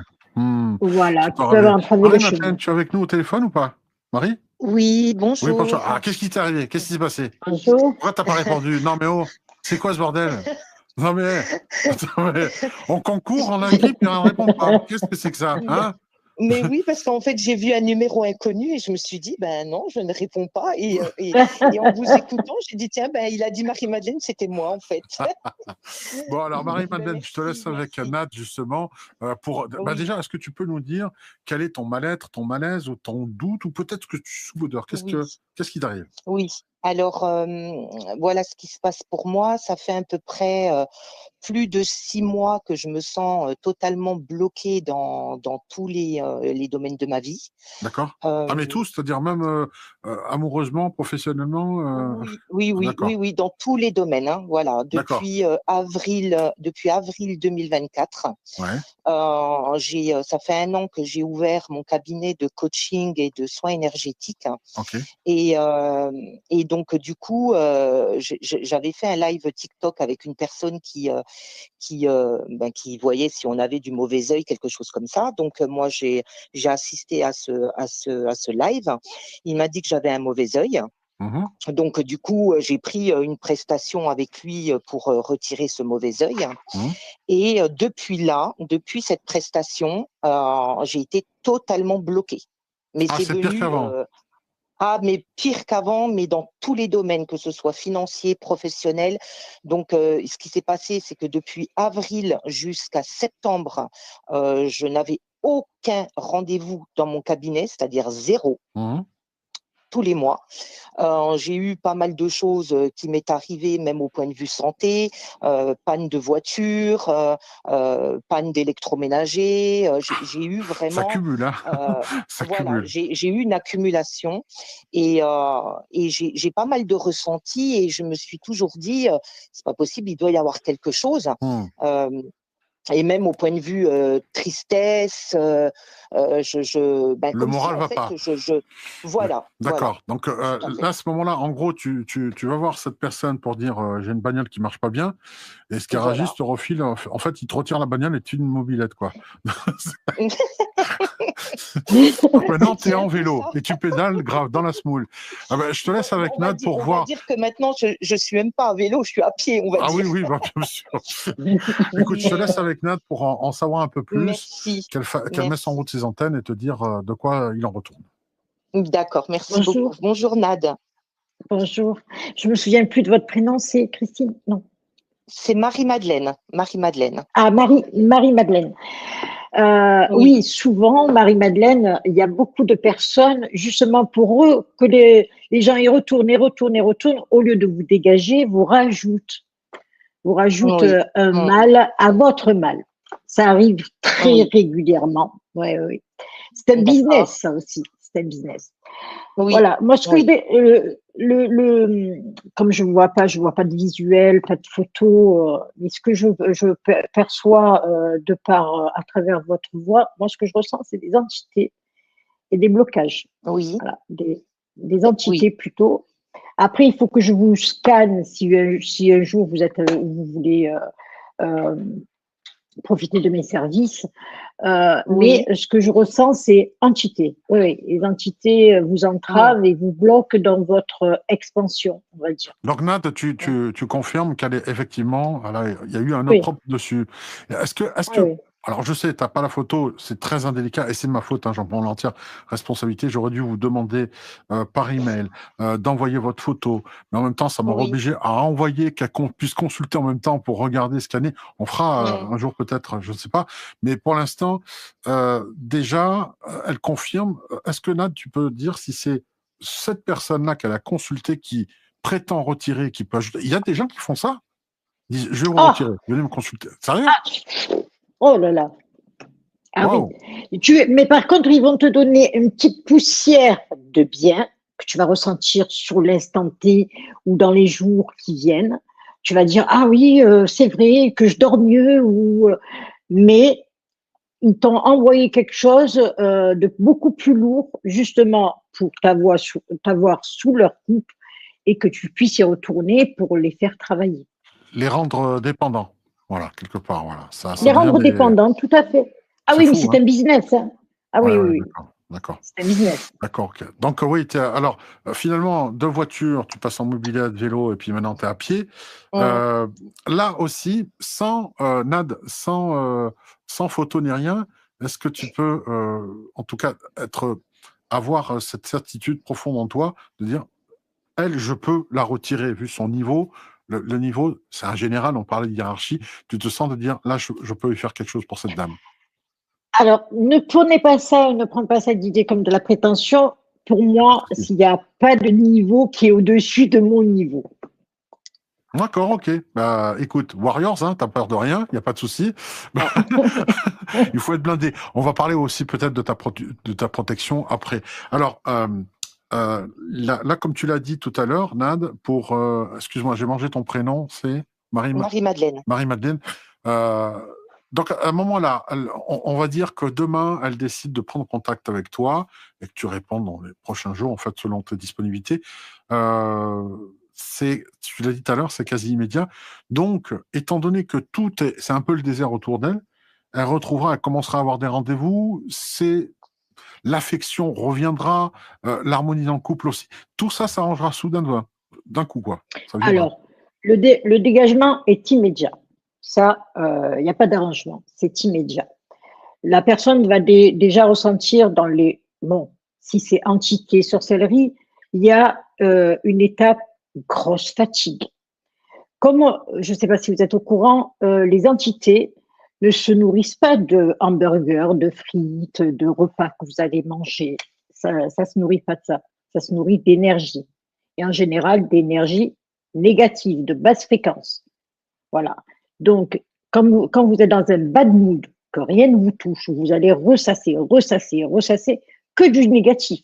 voilà, Qui qui t'aura peuvent bien. entraver le chemin. Marie-Madeleine, tu es avec nous au téléphone ou pas? Marie? Oui, Oui, bonjour. bonjour. Ah, qu'est-ce qui t'est arrivé? Qu'est-ce qui s'est passé? Bonjour. Pourquoi t'as pas répondu? Non, mais oh, c'est quoi ce bordel? Non, mais, attends, mais on concourt, on a un clip et on ne répond pas. Qu'est-ce que c'est que ça? Hein? Mais oui, parce qu'en fait, j'ai vu un numéro inconnu et je me suis dit, ben non, je ne réponds pas. Et en vous écoutant, j'ai dit, tiens, ben il a dit Marie-Madeleine, c'était moi, en fait. Bon, alors Ben, Marie-Madeleine, je te laisse avec merci. Nat, justement. Bah, Oui, déjà, est-ce que tu peux nous dire quel est ton mal-être, ton malaise ou ton doute ou peut-être que tu souffres d'heure? oui. Qu'est-ce qui t'arrive? Oui, alors voilà ce qui se passe pour moi. Ça fait à peu près plus de 6 mois que je me sens totalement bloquée dans tous les domaines de ma vie. D'accord? Ah, mais Euh, tous, c'est-à-dire même amoureusement, professionnellement? oui, oui, oui, oui, D'accord, oui, dans tous les domaines, hein, voilà, d'accord. depuis avril 2024. Ouais, Ça fait 1 an que j'ai ouvert mon cabinet de coaching et de soins énergétiques. ok. Et donc, du coup, j'avais fait un live TikTok avec une personne qui voyait si on avait du mauvais œil, quelque chose comme ça. Donc, moi, j'ai assisté à ce live. Il m'a dit que j'avais un mauvais œil. Mhm. Donc, du coup, j'ai pris une prestation avec lui pour retirer ce mauvais œil. Mhm. Et depuis cette prestation, j'ai été totalement bloquée. Mais Ah, c'est c'est pire venu qu'avant. mais pire qu'avant, mais dans tous les domaines, que ce soit financier, professionnel. Donc, ce qui s'est passé, c'est que depuis avril jusqu'à septembre, je n'avais aucun rendez-vous dans mon cabinet, c'est-à-dire 0, Mhm. tous les mois. J'ai eu pas mal de choses qui m'est arrivé, même au point de vue santé, panne de voiture, panne d'électroménager. J'ai eu Ça vraiment, cumule, hein? euh, Ça voilà, cumule. j'ai eu une accumulation et j'ai pas mal de ressentis et je me suis toujours dit, c'est pas possible, il doit y avoir quelque chose. Mhm. Euh, et même au point de vue tristesse, Le comme si moral en va fait, pas. voilà, D'accord. Donc tout à fait. là, à ce moment-là, en gros, tu vas voir cette personne pour dire j'ai une bagnole qui marche pas bien. Et ce garagiste Voilà. te refile, en fait, il te retire la bagnole et tu une mobilette, quoi. Donc maintenant, tu es C'est en un peu vélo ça. et tu pédales grave dans la smoule. Ah ben, je te laisse Bon, avec Nad pour on va voir. dire que maintenant, je suis même pas à vélo, je suis à pied, on va Ah oui, dire. oui, bah, bien sûr. Écoute, je te Mais laisse avec Nad pour en savoir un peu plus, merci, qu'elle mette en merci. route ses antennes et te dire de quoi il en retourne. D'accord, merci beaucoup. Bonjour. Bonjour Nad. Bonjour. Je me souviens plus de votre prénom, c'est Christine? Non. C'est Marie-Madeleine. Marie-Madeleine. Ah, Marie-Madeleine. Oui, Oui, souvent, Marie-Madeleine, il y a beaucoup de personnes, justement pour eux, que les gens y retournent, au lieu de vous dégager, vous rajoutent oui. un Mm. mal à votre mal. Ça arrive très Oui, régulièrement. Oui, oui. C'est un d'accord. business, ça aussi. C'est un business. Oui, Voilà. Moi, ce que oui, comme je vois pas de visuel, pas de photo, mais ce que je perçois à travers votre voix, moi, ce que je ressens, c'est des entités et des blocages. oui, Voilà, des entités oui, plutôt. Après, il faut que je vous scanne si un jour vous voulez euh, profiter de mes services. Mais oui. ce que je ressens, c'est entité. Oui, oui, les entités vous Mm. entravent et vous bloquent dans votre expansion, on va dire. Donc Nad, tu confirmes qu'elle est effectivement, il y a eu un Oui, opprobre dessus. Est-ce oui, que, oui. alors je sais, tu n'as pas la photo, c'est très indélicat et c'est ma faute, hein, j'en prends l'entière responsabilité. J'aurais dû vous demander par email d'envoyer votre photo, mais en même temps, ça m'aurait Oui. obligé à envoyer, qu'on puisse consulter en même temps pour regarder, scanner. On fera Mm. un jour peut-être, je ne sais pas, mais pour l'instant, déjà, elle confirme. Est-ce que Nad, tu peux dire si c'est cette personne-là qu'elle a consultée qui prétend retirer, qui peut ajouter. Il y a des gens qui font ça. Ils disent, je vais vous retirer, Ah, venez me consulter. Sérieux? ah, oh là là. Ah oui. Waouh! Mais par contre, ils vont te donner une petite poussière de bien que tu vas ressentir sur l'instant T ou dans les jours qui viennent. Tu vas dire, ah oui, c'est vrai que je dors mieux, mais ils t'ont envoyé quelque chose de beaucoup plus lourd, justement, pour t'avoir sous leur coupe et que tu puisses y retourner pour les faire travailler. Les rendre dépendants. Voilà, quelque part. Voilà. Ça Les devient rendre des... dépendants, tout à fait. Ah C'est oui, mais fou, c'est hein? un business. Hein. Ah oui, Ouais, oui, ouais, oui, d'accord. D'accord. c'est un business. D'accord, ok. Donc, oui, alors, finalement, de voiture, tu passes en mobilette, vélo, et puis maintenant, tu es à pied. Là aussi, Nad, sans photo ni rien, est-ce que tu peux, en tout cas, avoir cette certitude profonde en toi de dire, elle, je peux la retirer, vu son niveau. Le niveau, c'est un général, on parlait de hiérarchie. Tu te sens de dire, là, je peux y faire quelque chose pour cette dame. Alors, ne tournez pas ça, ne prends pas cette idée comme de la prétention. Pour moi, s'il n'y a pas de niveau qui est au-dessus de mon niveau. D'accord, ok. Bah, écoute, Warriors, hein, t'as peur de rien, il n'y a pas de souci. Il faut être blindé. On va parler aussi peut-être de ta protection après. Alors, là, comme tu l'as dit tout à l'heure, Nad, excuse-moi, j'ai mangé ton prénom, c'est Marie-Madeleine. Marie-Madeleine. Donc, à un moment là, on va dire que demain, elle décide de prendre contact avec toi et que tu réponds dans les prochains jours, en fait, selon tes disponibilités. Tu l'as dit tout à l'heure, c'est quasi immédiat. Donc, étant donné que c'est un peu le désert autour d'elle, elle commencera à avoir des rendez-vous, l'affection reviendra, l'harmonie dans le couple aussi. Tout ça s'arrangera soudain d'un coup, quoi. Ça viendra. Alors, le dégagement est immédiat. Ça, il n'y a pas d'arrangement, c'est immédiat. La personne va déjà ressentir si c'est entité, sorcellerie, il y a une étape grosse fatigue. Comme, je ne sais pas si vous êtes au courant, les entités ne se nourrissent pas de hamburgers, de frites, de repas que vous allez manger. Ça ne se nourrit pas de ça. Ça se nourrit d'énergie. Et en général, d'énergie négative, de basse fréquence. Voilà. Donc, quand vous êtes dans un bad mood, que rien ne vous touche, vous allez ressasser que du négatif.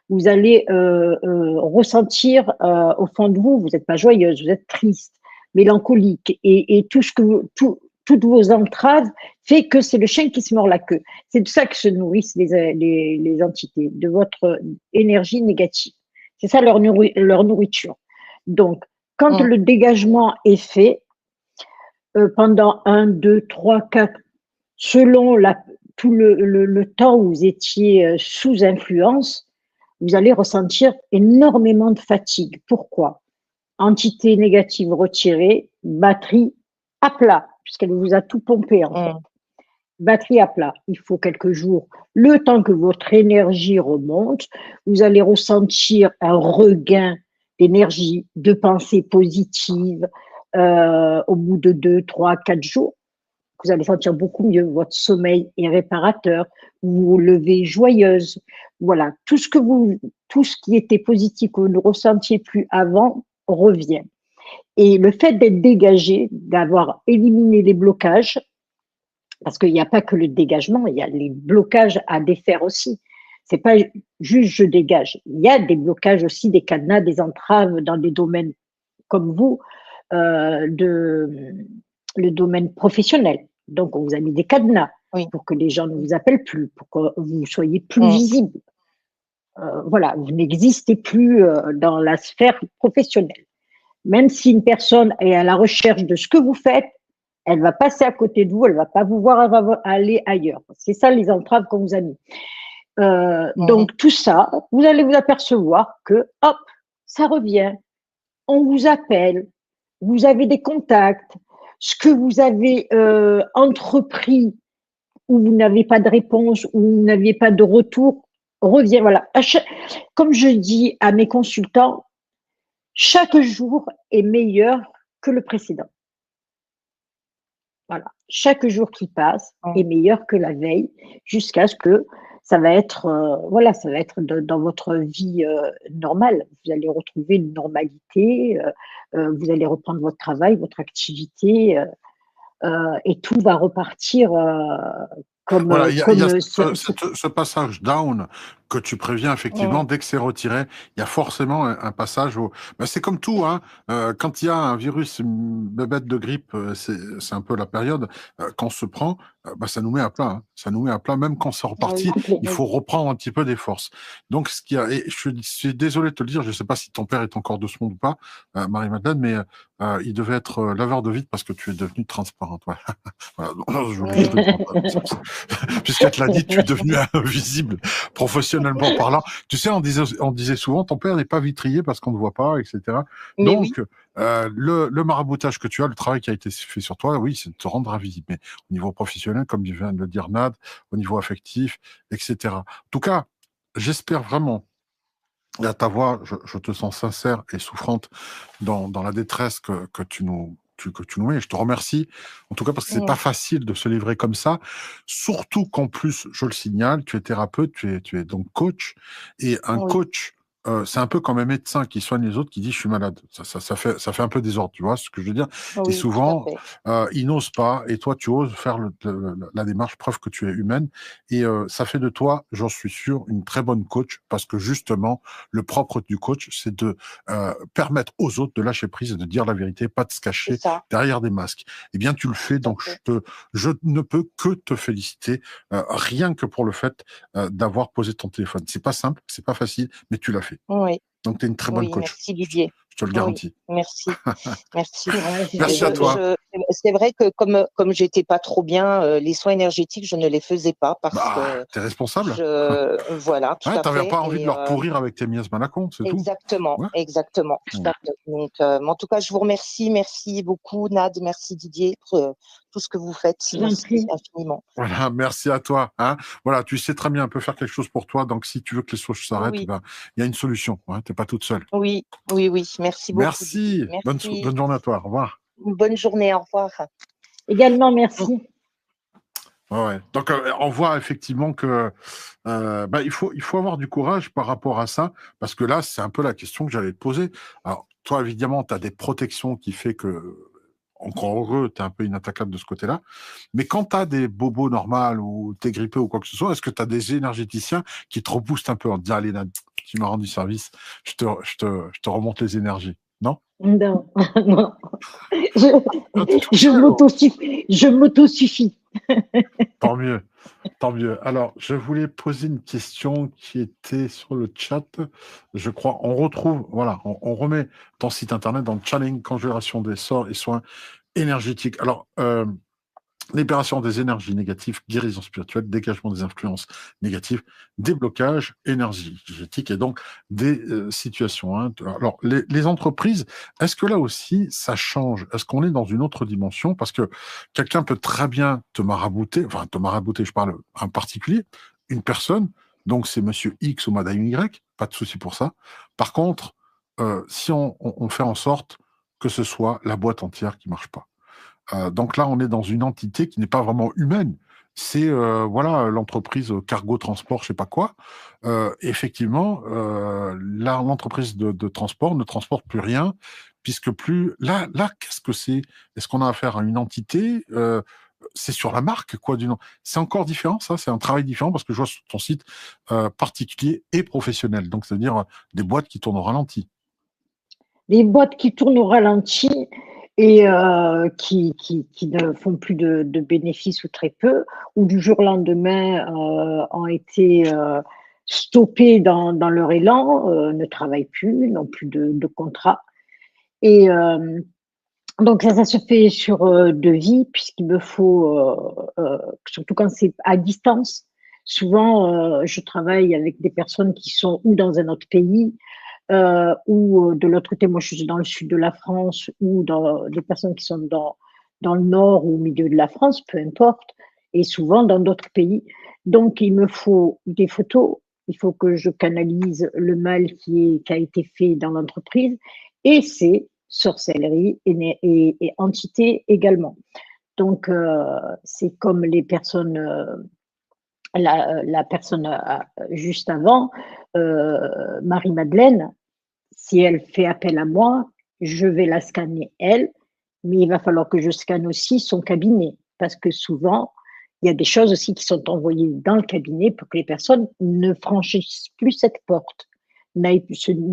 Vous allez ressentir au fond de vous, vous n'êtes pas joyeuse, vous êtes triste, mélancolique, et toutes vos entraves fait que c'est le chien qui se mord la queue. C'est de ça que se nourrissent les entités, de votre énergie négative. C'est ça leur nourriture. Donc, quand le dégagement est fait, pendant 1, 2, 3, 4, selon tout le temps où vous étiez sous influence, vous allez ressentir énormément de fatigue. Pourquoi? Entité négative retirée, batterie à plat, puisqu'elle vous a tout pompé en fait. Batterie à plat. Il faut quelques jours. Le temps que votre énergie remonte, vous allez ressentir un regain d'énergie, de pensée positive au bout de 2, 3, 4 jours. Vous allez sentir beaucoup mieux, votre sommeil est réparateur, vous vous levez joyeuse. Voilà, tout ce qui était positif que vous ne ressentiez plus avant revient. Et le fait d'être dégagé, d'avoir éliminé les blocages, parce qu'il n'y a pas que le dégagement, il y a les blocages à défaire aussi. C'est pas juste je dégage. Il y a des blocages aussi, des cadenas, des entraves dans des domaines comme vous, le domaine professionnel. Donc, on vous a mis des cadenas pour que les gens ne vous appellent plus, pour que vous soyez plus visible. Voilà, vous n'existez plus dans la sphère professionnelle. Même si une personne est à la recherche de ce que vous faites, elle va passer à côté de vous, elle va pas vous voir, elle va aller ailleurs. C'est ça les entraves qu'on vous a mis. Donc, tout ça, vous allez vous apercevoir que, hop, ça revient. On vous appelle, vous avez des contacts, ce que vous avez entrepris où vous n'avez pas de réponse, où vous n'aviez pas de retour, revient. Voilà. Comme je dis à mes consultants, chaque jour est meilleur que le précédent. Voilà. Chaque jour qui passe est meilleur que la veille, jusqu'à ce que ça va être, ça va être dans votre vie normale. Vous allez retrouver une normalité, vous allez reprendre votre travail, votre activité, et tout va repartir comme. Voilà, il y a ce passage down que tu préviens effectivement, dès que c'est retiré, il y a forcément un passage au... Ben, c'est comme tout, hein. Quand il y a un virus, une bébête de grippe, c'est un peu la période, quand on se prend, ben, ça nous met à plat, hein. Ça nous met à plat, même quand c'est reparti, complet. il faut reprendre un petit peu des forces. Donc, ce qu'il y a, et je suis désolé de te le dire, je ne sais pas si ton père est encore de ce monde ou pas, Marie-Madeleine, mais il devait être laveur de vitre parce que tu es devenue transparente. Ouais. Voilà, donc, je voulais juste le prendre. Puisqu'elle te l'a dit, tu es devenu invisible professionnellement parlant. Tu sais, on disait souvent, ton père n'est pas vitrier parce qu'on ne voit pas, etc. Mais oui, Donc, le maraboutage que tu as, le travail qui a été fait sur toi, oui, c'est de te rendre invisible. Mais au niveau professionnel, comme vient de le dire Nad, au niveau affectif, etc. En tout cas, j'espère vraiment, et à ta voix, je te sens sincère et souffrante dans la détresse que tu nous mets. Je te remercie, en tout cas parce que c'est pas facile de se livrer comme ça, surtout qu'en plus, je le signale, tu es thérapeute, tu es donc coach, et un oui, coach, c'est un peu comme un médecin qui soigne les autres qui dit je suis malade. Ça fait un peu désordre, tu vois ce que je veux dire. Et oui, tout à souvent, fait. ils n'osent pas, et toi, tu oses faire la démarche, preuve que tu es humaine, et ça fait de toi, j'en suis sûr, une très bonne coach, parce que justement, le propre du coach, c'est de permettre aux autres de lâcher prise et de dire la vérité, pas de se C'est cacher ça, derrière des masques. Eh bien, tu le fais, tout à donc fait. je ne peux que te féliciter, rien que pour le fait d'avoir posé ton téléphone. C'est pas simple, c'est pas facile, mais tu l'as fait. Oui, Donc, tu es une très bonne oui, coach. merci Didier. Je te le Oui, garantis. merci, merci. Courage, Et Merci à toi. c'est vrai que comme j'étais pas trop bien, les soins énergétiques, je ne les faisais pas parce Bah, que t'es responsable. voilà, tout Ouais, à t'avais fait. pas envie de Et leur pourrir avec tes miasmes à la con, c'est tout. exactement, Ouais. exactement, tout Mm. à fait. Donc, mais en tout cas, je vous remercie, merci beaucoup, Nad, merci Didier pour tout ce que vous faites. je vous en Merci prie. infiniment. Voilà, merci à toi. Hein. Voilà, tu sais très bien un peu faire quelque chose pour toi. Donc, si tu veux que les choses s'arrêtent, Oui, ben, il y a une solution. Hein, t'es pas toute seule. oui, oui, oui. Merci beaucoup, Didier. Merci. Merci. Bonne journée à toi. Au revoir. Bonne journée. Au revoir. Également, merci. Ouais, ouais. Donc, on voit effectivement que bah, il faut avoir du courage par rapport à ça, parce que là, c'est un peu la question que j'allais te poser. Alors, toi, évidemment, tu as des protections qui fait que, encore heureux, tu es un peu inattaquable de ce côté-là. Mais quand tu as des bobos normales ou tu es grippé ou quoi que ce soit, est-ce que tu as des énergéticiens qui te reboostent un peu en te disant, allez, Nad, tu m'as rendu service, je te remonte les énergies? Non? Non, non. Je, Ah, t'es tout seul, oh. je m'autosuffis. Tant mieux. Tant mieux. Alors, je voulais poser une question qui était sur le chat. Je crois, on retrouve, voilà, on remet ton site internet dans le challenge conjuration des sorts et soins énergétiques. Alors, libération des énergies négatives, guérison spirituelle, dégagement des influences négatives, déblocage énergétique et donc des situations. Hein. Alors, les entreprises, est-ce que là aussi, ça change? Est-ce qu'on est dans une autre dimension? Parce que quelqu'un peut très bien te marabouter, je parle en particulier, une personne, donc c'est monsieur X ou madame Y, pas de souci pour ça. Par contre, si on fait en sorte que ce soit la boîte entière qui marche pas. Donc là, on est dans une entité qui n'est pas vraiment humaine. C'est voilà l'entreprise cargo transport, je sais pas quoi. Effectivement, l'entreprise de transport ne transporte plus rien, puisque plus là, qu'est-ce que c'est? Est-ce qu'on a affaire à une entité? C'est sur la marque, quoi, du nom. C'est encore différent, ça. C'est un travail différent parce que je vois sur ton site particulier et professionnel. Donc, c'est-à-dire des boîtes qui tournent au ralenti. Les boîtes qui tournent au ralenti et qui ne font plus de bénéfices ou très peu, ou du jour au lendemain ont été stoppées dans leur élan, ne travaillent plus, n'ont plus de contrat. Et donc ça se fait sur devis, puisqu'il me faut, surtout quand c'est à distance, souvent je travaille avec des personnes qui sont ou dans un autre pays, ou de l'autre côté, moi je suis dans le sud de la France, ou dans des personnes qui sont dans le nord ou au milieu de la France, peu importe, et souvent dans d'autres pays. Donc il me faut des photos, il faut que je canalise le mal qui a été fait dans l'entreprise, et c'est sorcellerie et entité également. Donc c'est comme les personnes, la personne juste avant, Marie-Madeleine, si elle fait appel à moi, je vais la scanner elle, mais il va falloir que je scanne aussi son cabinet, parce que souvent, il y a des choses aussi qui sont envoyées dans le cabinet pour que les personnes ne franchissent plus cette porte, ne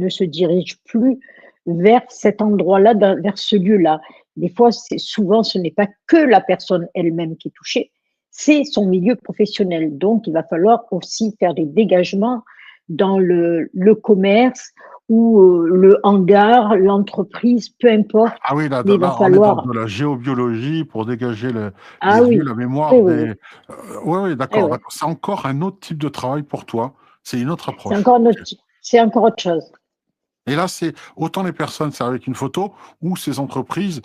se dirigent plus vers cet endroit-là, vers ce lieu-là. Des fois, souvent, ce n'est pas que la personne elle-même qui est touchée, c'est son milieu professionnel. Donc, il va falloir aussi faire des dégagements dans le commerce ou le hangar, l'entreprise, peu importe. Ah oui, Mais il va on est dans falloir. de la géobiologie pour dégager Ah les lieux, oui, la mémoire oui, oui, oui. des. Oui, oui, Eh d'accord, oui. d'accord. C'est encore un autre type de travail pour toi. C'est une autre C'est approche. encore c'est encore autre chose. Et là, c'est autant les personnes, c'est avec une photo, ou ces entreprises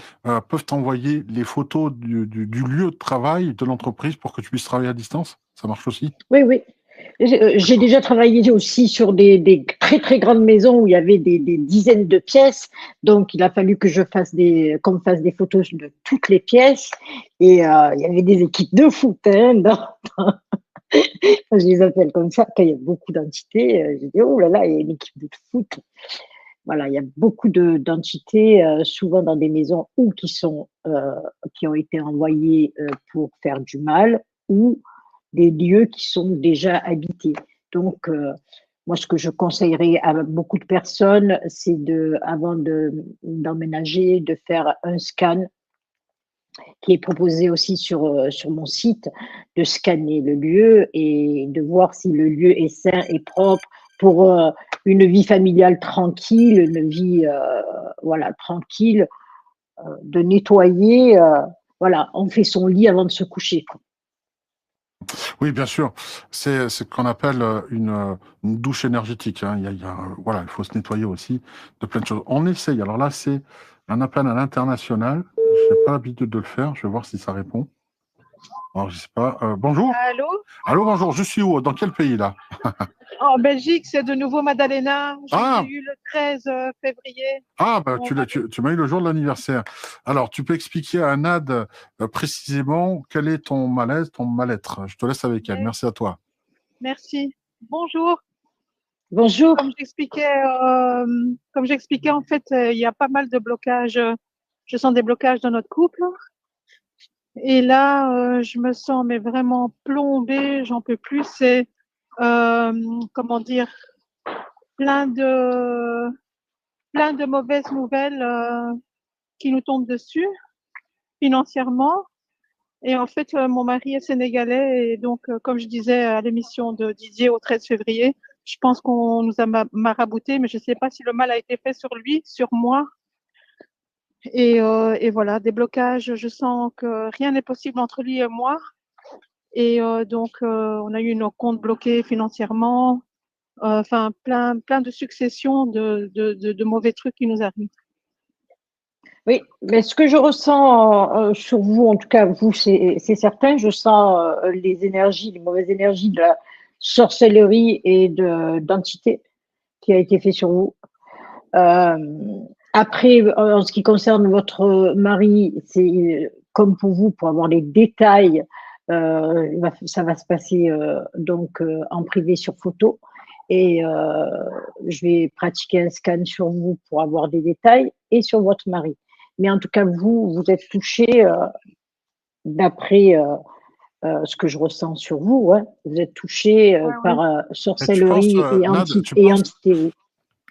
peuvent t'envoyer les photos du lieu de travail de l'entreprise pour que tu puisses travailler à distance. Ça marche aussi? Oui, oui. J'ai D'accord. déjà travaillé aussi sur des très très grandes maisons où il y avait des dizaines de pièces. Donc, il a fallu que qu'on me fasse des photos de toutes les pièces. Et il y avait des équipes de foot. Hein, je les appelle comme ça. Quand il y a beaucoup d'entités, je dis oh là là, il y a une équipe de foot. Voilà, il y a beaucoup d'entités, souvent dans des maisons ou qui ont été envoyées pour faire du mal, ou des lieux qui sont déjà habités. Donc, moi, ce que je conseillerais à beaucoup de personnes, c'est avant d'emménager, de faire un scan qui est proposé aussi sur mon site, de scanner le lieu et de voir si le lieu est sain et propre pour une vie familiale tranquille, une vie voilà, tranquille, de nettoyer. Voilà, on fait son lit avant de se coucher, quoi. Oui, bien sûr. C'est ce qu'on appelle une douche énergétique, hein. Voilà, il faut se nettoyer aussi de plein de choses. On essaye. Alors là, c'est un appel à l'international. Je n'ai pas l'habitude de le faire. Je vais voir si ça répond. Alors, je sais pas. Bonjour. Allô? Allô, bonjour. Je suis où? Dans quel pays là? En Belgique, c'est de nouveau Madalena. Je vous Ah, ai eu le 13 février. bah, On tu m'as eu le jour de l'anniversaire. Alors, tu peux expliquer à Nad précisément quel est ton malaise, ton mal-être. Je te laisse avec elle. m'avait- Merci à toi. Merci. Bonjour. Bonjour. Comme j'expliquais, en fait, il y a pas mal de blocages. Je sens des blocages dans notre couple. Et là, je me sens mais vraiment plombée. J'en peux plus. C'est comment dire, plein de mauvaises nouvelles qui nous tombent dessus financièrement. Et en fait, mon mari est sénégalais et donc, comme je disais à l'émission de Didier au 13 février, je pense qu'on nous a marabouté, mais je ne sais pas si le mal a été fait sur lui, sur moi. Et voilà, des blocages. Je sens que rien n'est possible entre lui et moi. Et donc, on a eu nos comptes bloqués financièrement. Enfin, plein de successions de mauvais trucs qui nous arrivent. Oui, mais ce que je ressens sur vous, en tout cas vous, c'est certain, je sens les mauvaises énergies de la sorcellerie et d'entité qui a été fait sur vous. Après, en ce qui concerne votre mari, c'est comme pour vous, pour avoir les détails, ça va se passer donc en privé sur photo. Et je vais pratiquer un scan sur vous pour avoir des détails et sur votre mari. Mais en tout cas, vous êtes touché d'après ce que je ressens sur vous. Hein. Vous êtes touché par Et tu penses, sorcellerie et Nad, entité. Oui.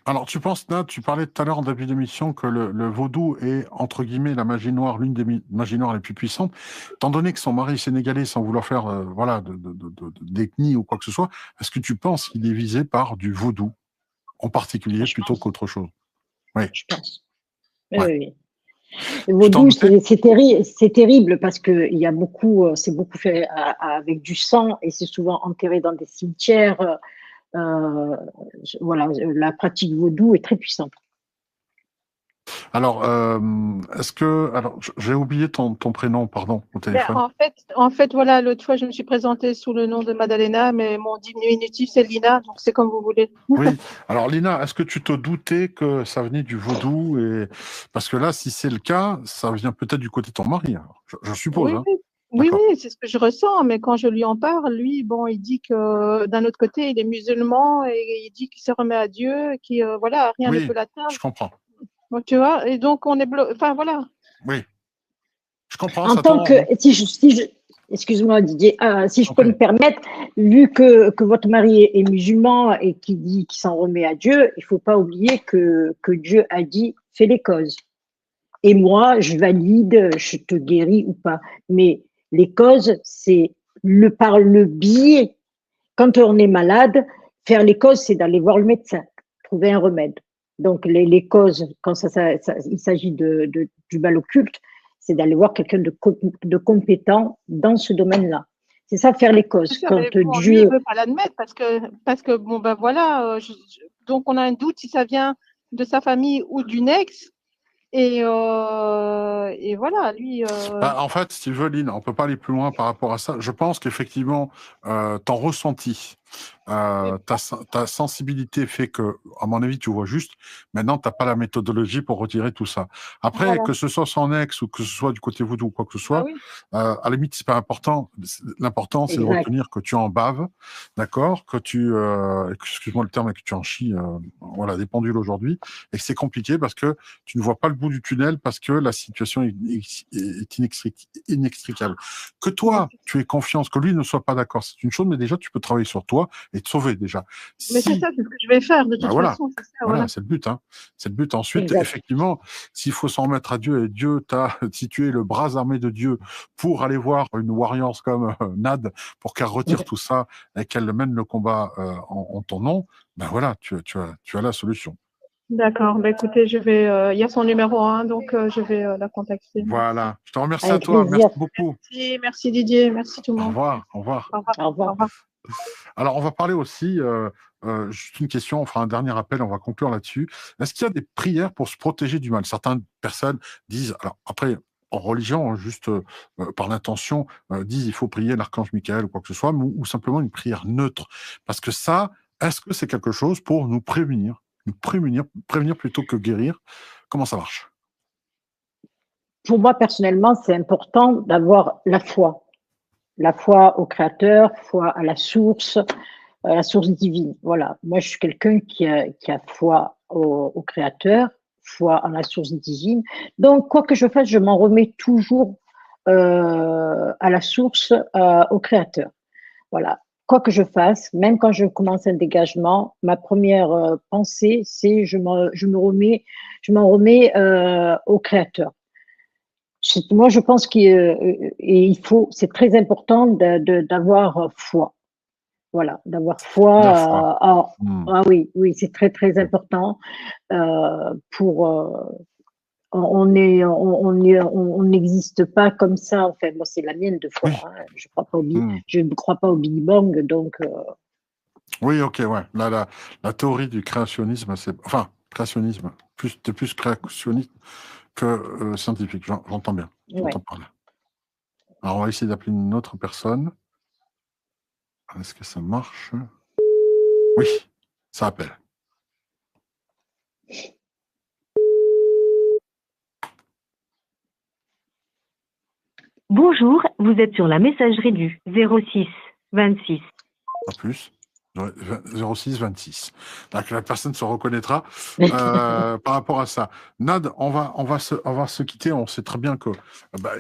alors tu penses, Nad, tu parlais tout à l'heure en début d'émission que le vaudou est, entre guillemets, la magie noire, l'une des magies noires les plus puissantes. Étant donné que son mari est sénégalais, sans vouloir faire voilà, d'ethnie ou quoi que ce soit, est-ce que tu penses qu'il est visé par du vaudou en particulier Je plutôt pense. qu'autre chose? Oui. Je pense. Ouais. Oui. Tu t'en Vaudou, doutais? c'est terrible parce que il y a beaucoup, c'est beaucoup fait avec du sang et c'est souvent enterré dans des cimetières. Voilà, la pratique vaudou est très puissante. Alors, est-ce que... Alors, j'ai oublié ton prénom, pardon, au téléphone. En fait, voilà, l'autre fois, je me suis présentée sous le nom de Madalena, mais mon diminutif, c'est Lina, donc c'est comme vous voulez. Oui. Alors, Lina, est-ce que tu te doutais que ça venait du vaudou Parce que là, si c'est le cas, ça vient peut-être du côté de ton mari, alors. Je suppose. Oui, Hein. oui, D'accord. oui, c'est ce que je ressens, mais quand je lui en parle, lui, bon, il dit que d'un autre côté, il est musulman et il dit qu'il se remet à Dieu, qui voilà, rien ne Oui, peut l'atteindre. je comprends. Donc, tu vois, et donc on est enfin voilà. Oui, je comprends, En ça tant tombe. que, si je, Excuse-moi Didier, si je peux Ok. me permettre, vu que votre mari est musulman et qui dit qu'il s'en remet à Dieu, il ne faut pas oublier que Dieu a dit fais les causes. Et moi, je valide, je te guéris ou pas. Mais les causes, c'est par le biais. Quand on est malade, faire les causes, c'est d'aller voir le médecin, trouver un remède. Donc les causes, quand il s'agit du mal occulte, c'est d'aller voir quelqu'un de compétent dans ce domaine-là. C'est ça, faire les Bien causes. sûr, Quand mais bon, lui, il Dieu, ne veut pas l'admettre parce que bon, ben voilà, donc on a un doute si ça vient de sa famille ou d'une ex. Et voilà, lui. Bah, en fait, si tu veux, Lynn, on peut pas aller plus loin par rapport à ça. Je pense qu'effectivement, ton ressenti, ta sensibilité fait que, à mon avis, tu vois juste. Maintenant, tu n'as pas la méthodologie pour retirer tout ça. Après, Voilà. que ce soit son ex ou que ce soit du côté voodoo ou quoi que ce Ah soit, oui. à la limite, c'est pas important. L'important, c'est de exact, retenir que tu en baves, d'accord, que tu, excuse-moi le terme, mais que tu en chies, voilà, des pendules aujourd'hui, et que c'est compliqué parce que tu ne vois pas le bout du tunnel parce que la situation est inextricable. Que toi, tu aies confiance, que lui ne soit pas d'accord, c'est une chose, mais déjà, tu peux travailler sur toi et te sauver déjà. Mais c'est Si, ça, c'est ce que je vais faire de bah toute voilà, façon. C'est ça, voilà, voilà. c'est le but, hein. C'est le but. Ensuite, exact. effectivement, s'il faut s'en remettre à Dieu, et Dieu t'a situé le bras armé de Dieu pour aller voir une warrior comme Nad, pour qu'elle retire tout ça et qu'elle mène le combat en ton nom, ben voilà, tu as la solution. D'accord. Bah, écoutez, il y a son numéro 1, donc je vais la contacter. Voilà. Je te remercie à Avec toi. Merci plaisir. beaucoup. Merci Didier, merci tout le Au monde. revoir. Au revoir. Au revoir. Au revoir. Au revoir. Alors, on va parler aussi, juste une question, on fera un dernier appel, on va conclure là-dessus. Est-ce qu'il y a des prières pour se protéger du mal? Certaines personnes disent, alors après, en religion, juste par l'intention, disent il faut prier l'archange Michael ou quoi que ce soit, ou simplement une prière neutre. Parce que ça, est-ce que c'est quelque chose pour nous prévenir, prévenir plutôt que guérir? Comment ça marche? Pour moi, personnellement, c'est important d'avoir la foi au Créateur, foi à la source divine. Voilà. Moi, je suis quelqu'un qui a foi au Créateur, foi à la source divine. Donc, quoi que je fasse, je m'en remets toujours à la source, au Créateur. Voilà. Quoi que je fasse, même quand je commence un dégagement, ma première pensée, c'est je m'en remets au Créateur. Moi, je pense c'est très important d'avoir foi. Voilà, d'avoir La foi. foi. Hmm. Ah oui, oui, c'est très très important pour. On n'existe pas comme ça. Enfin, moi, c'est la mienne de foi. Oui. Hein. Hmm. Je ne crois pas au Big Bang, donc. Oui, ok, ouais. La théorie du créationnisme, enfin, créationnisme, t'es plus créationniste que scientifique, j'entends bien, Ouais. j'entends par là. Alors, on va essayer d'appeler une autre personne. Est-ce que ça marche? Oui, ça appelle. Bonjour, vous êtes sur la messagerie du 06 26. Pas plus. 06 26. Donc, la personne se reconnaîtra par rapport à ça. Nad, on va se quitter. On sait très bien que,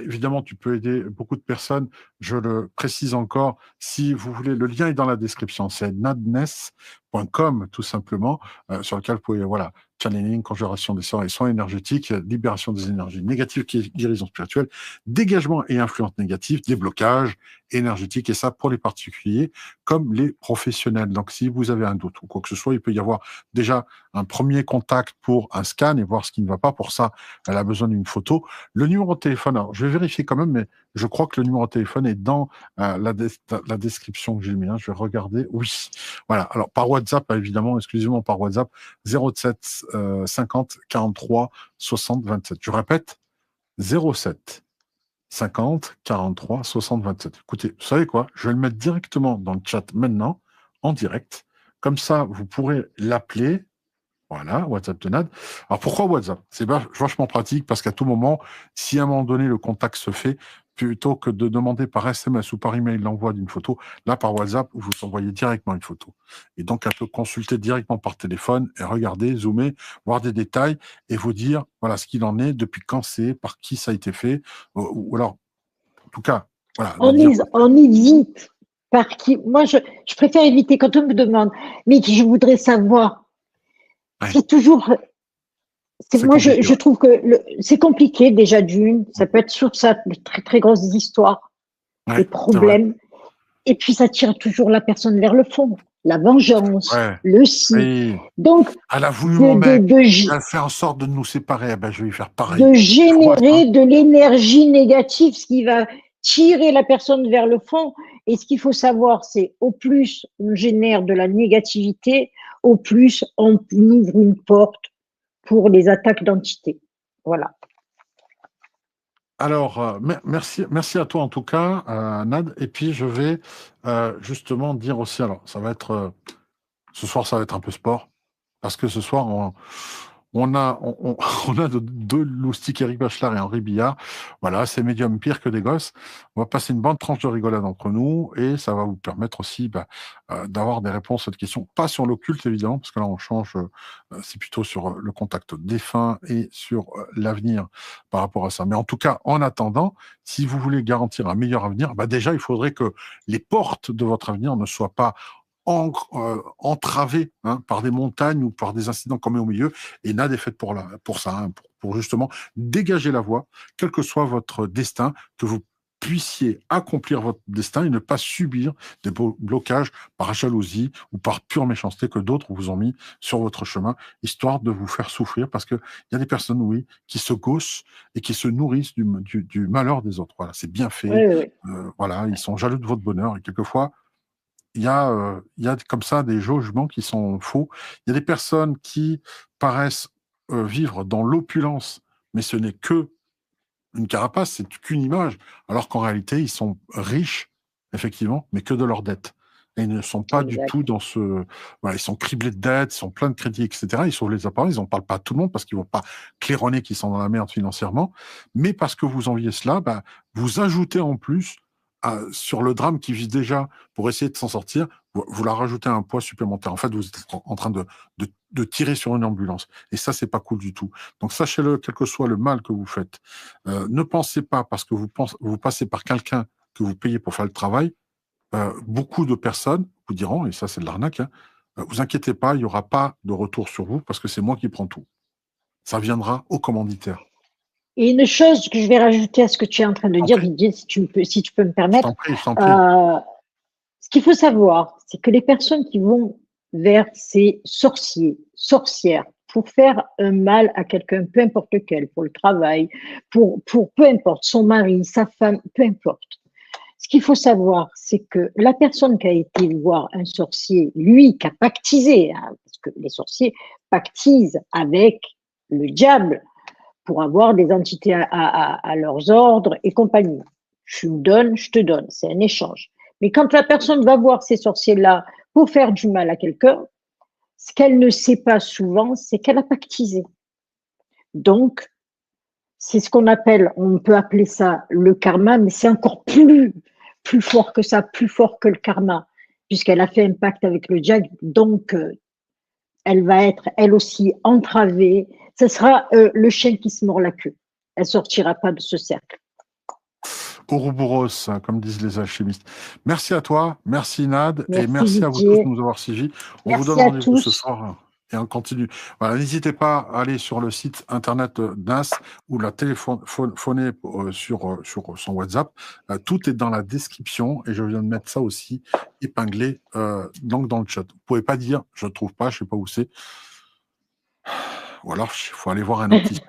évidemment, tu peux aider beaucoup de personnes. Je le précise encore. Si vous voulez, le lien est dans la description. C'est nadness.com, tout simplement, sur lequel vous pouvez, voilà, channeling, conjuration des sorts et soins énergétiques, libération des énergies négatives, guérison spirituelle, dégagement et influence négative, déblocage énergétique, et ça pour les particuliers comme les professionnels. Donc, si vous avez un doute ou quoi que ce soit, il peut y avoir déjà un premier contact pour un scan et voir ce qui ne va pas. Pour ça, elle a besoin d'une photo. Le numéro de téléphone, alors, je vais vérifier quand même, mais je crois que le numéro de téléphone est dans la description que j'ai mis. Hein. Je vais regarder. Oui. Voilà. Alors, par WhatsApp, évidemment, exclusivement par WhatsApp, 07 50 43 60 27. Je répète, 07 50 43 60 27. Écoutez, vous savez quoi? Je vais le mettre directement dans le chat maintenant, en direct. Comme ça, vous pourrez l'appeler. Voilà, WhatsApp de Nad. Alors pourquoi WhatsApp? C'est vachement pratique parce qu'à tout moment, si à un moment donné le contact se fait, plutôt que de demander par SMS ou par email l'envoi d'une photo, là par WhatsApp, vous envoyez directement une photo. Et donc elle peut consulter directement par téléphone et regarder, zoomer, voir des détails et vous dire voilà ce qu'il en est, depuis quand c'est, par qui ça a été fait, ou alors en tout cas, Voilà, de On, dire, on évite par qui. Moi, je préfère éviter quand on me demande, mais je voudrais savoir. ouais, C'est toujours. c'est Moi, compliqué. je Ouais. trouve que c'est compliqué déjà d'une. Ça peut être sur ça de très très grosses histoires, des Ouais, c'est vrai. problèmes. Et puis ça tire toujours la personne vers le fond, la vengeance, Ouais. le si. Et Donc, elle a voulu de, mon de, mec, de, elle gé- a fait en sorte de nous séparer. Eh ben, je vais lui faire pareil. de Tu vois ça? générer de l'énergie négative, ce qui va tirer la personne vers le fond. Et ce qu'il faut savoir, c'est au plus on génère de la négativité, au plus on ouvre une porte pour les attaques d'entités. Voilà. Alors, merci, merci à toi en tout cas, Nad. Et puis, je vais justement dire aussi, alors, ça va être, ce soir, ça va être un peu sport, parce que ce soir, on a deux loustiques, Eric Bachelard et Henri Billard. Voilà, c'est médium pire que des gosses. On va passer une bonne tranche de rigolade entre nous et ça va vous permettre aussi d'avoir des réponses à cette question. Pas sur l'occulte, évidemment, parce que là, on change, c'est plutôt sur le contact défunt et sur l'avenir par rapport à ça. Mais en tout cas, en attendant, si vous voulez garantir un meilleur avenir, déjà, il faudrait que les portes de votre avenir ne soient pas entravées par des montagnes ou par des incidents qu'on met au milieu. Et NAD est faite pour ça, pour justement dégager la voie, quel que soit votre destin, que vous puissiez accomplir votre destin et ne pas subir des blocages par jalousie ou par pure méchanceté que d'autres vous ont mis sur votre chemin, histoire de vous faire souffrir, parce qu'il y a des personnes, oui, qui se gaussent et qui se nourrissent du malheur des autres. Voilà, c'est bien Oui, fait. oui, oui. Voilà, ils sont jaloux de votre bonheur et quelquefois, il y a comme ça des jugements qui sont faux. Il y a des personnes qui paraissent vivre dans l'opulence, mais ce n'est que une carapace, c'est qu'une image, alors qu'en réalité, ils sont riches, effectivement, mais que de leurs dettes. Et ils ne sont pas du Exact. tout dans ce... Voilà, ils sont criblés de dettes, ils sont pleins de crédits, etc. Ils sauvent les appareils, ils n'en parlent pas à tout le monde parce qu'ils ne vont pas claironner qu'ils sont dans la merde financièrement. Mais parce que vous enviez cela, vous ajoutez en plus sur le drame qui vise déjà pour essayer de s'en sortir, vous leur rajoutez un poids supplémentaire. En fait, vous êtes en train de tirer sur une ambulance. Et ça, c'est pas cool du tout. Donc, sachez-le, quel que soit le mal que vous faites, ne pensez pas, parce que vous passez par quelqu'un que vous payez pour faire le travail, beaucoup de personnes vous diront, et ça c'est de l'arnaque, vous inquiétez pas, il n'y aura pas de retour sur vous parce que c'est moi qui prends tout. Ça viendra au commanditaire. Et une chose que je vais rajouter à ce que tu es en train de Je t'en dire, prie, Didier, si tu peux me je t'en permettre, prie, je t'en prie. euh, ce qu'il faut savoir, c'est que les personnes qui vont vers ces sorciers, sorcières, pour faire un mal à quelqu'un, peu importe lequel, pour le travail, pour peu importe, son mari, sa femme, peu importe. Ce qu'il faut savoir, c'est que la personne qui a été voir un sorcier, lui, qui a pactisé, parce que les sorciers pactisent avec le diable pour avoir des entités à leurs ordres et compagnie. Je me donne, je te donne, c'est un échange. Mais quand la personne va voir ces sorciers-là pour faire du mal à quelqu'un, ce qu'elle ne sait pas souvent, c'est qu'elle a pactisé. Donc, c'est ce qu'on appelle, on peut appeler ça le karma, mais c'est encore plus fort que ça, plus fort que le karma, puisqu'elle a fait un pacte avec le diable. Donc, elle va être, elle aussi, entravée. Ce sera le chien qui se mord la queue. Elle sortira pas de ce cercle. Ouroboros, comme disent les alchimistes. Merci à toi, merci Nad, et Merci merci à vous tous de Didier. nous avoir suivis. On vous donne Merci à rendez-vous ce tous. soir et on continue. Voilà, n'hésitez pas à aller sur le site internet d'Nas ou la téléphoner sur son WhatsApp. Tout est dans la description et je viens de mettre ça aussi épinglé donc dans le chat. Vous pouvez pas dire je ne trouve pas, je sais pas où c'est. Ou alors il faut aller voir un opticien.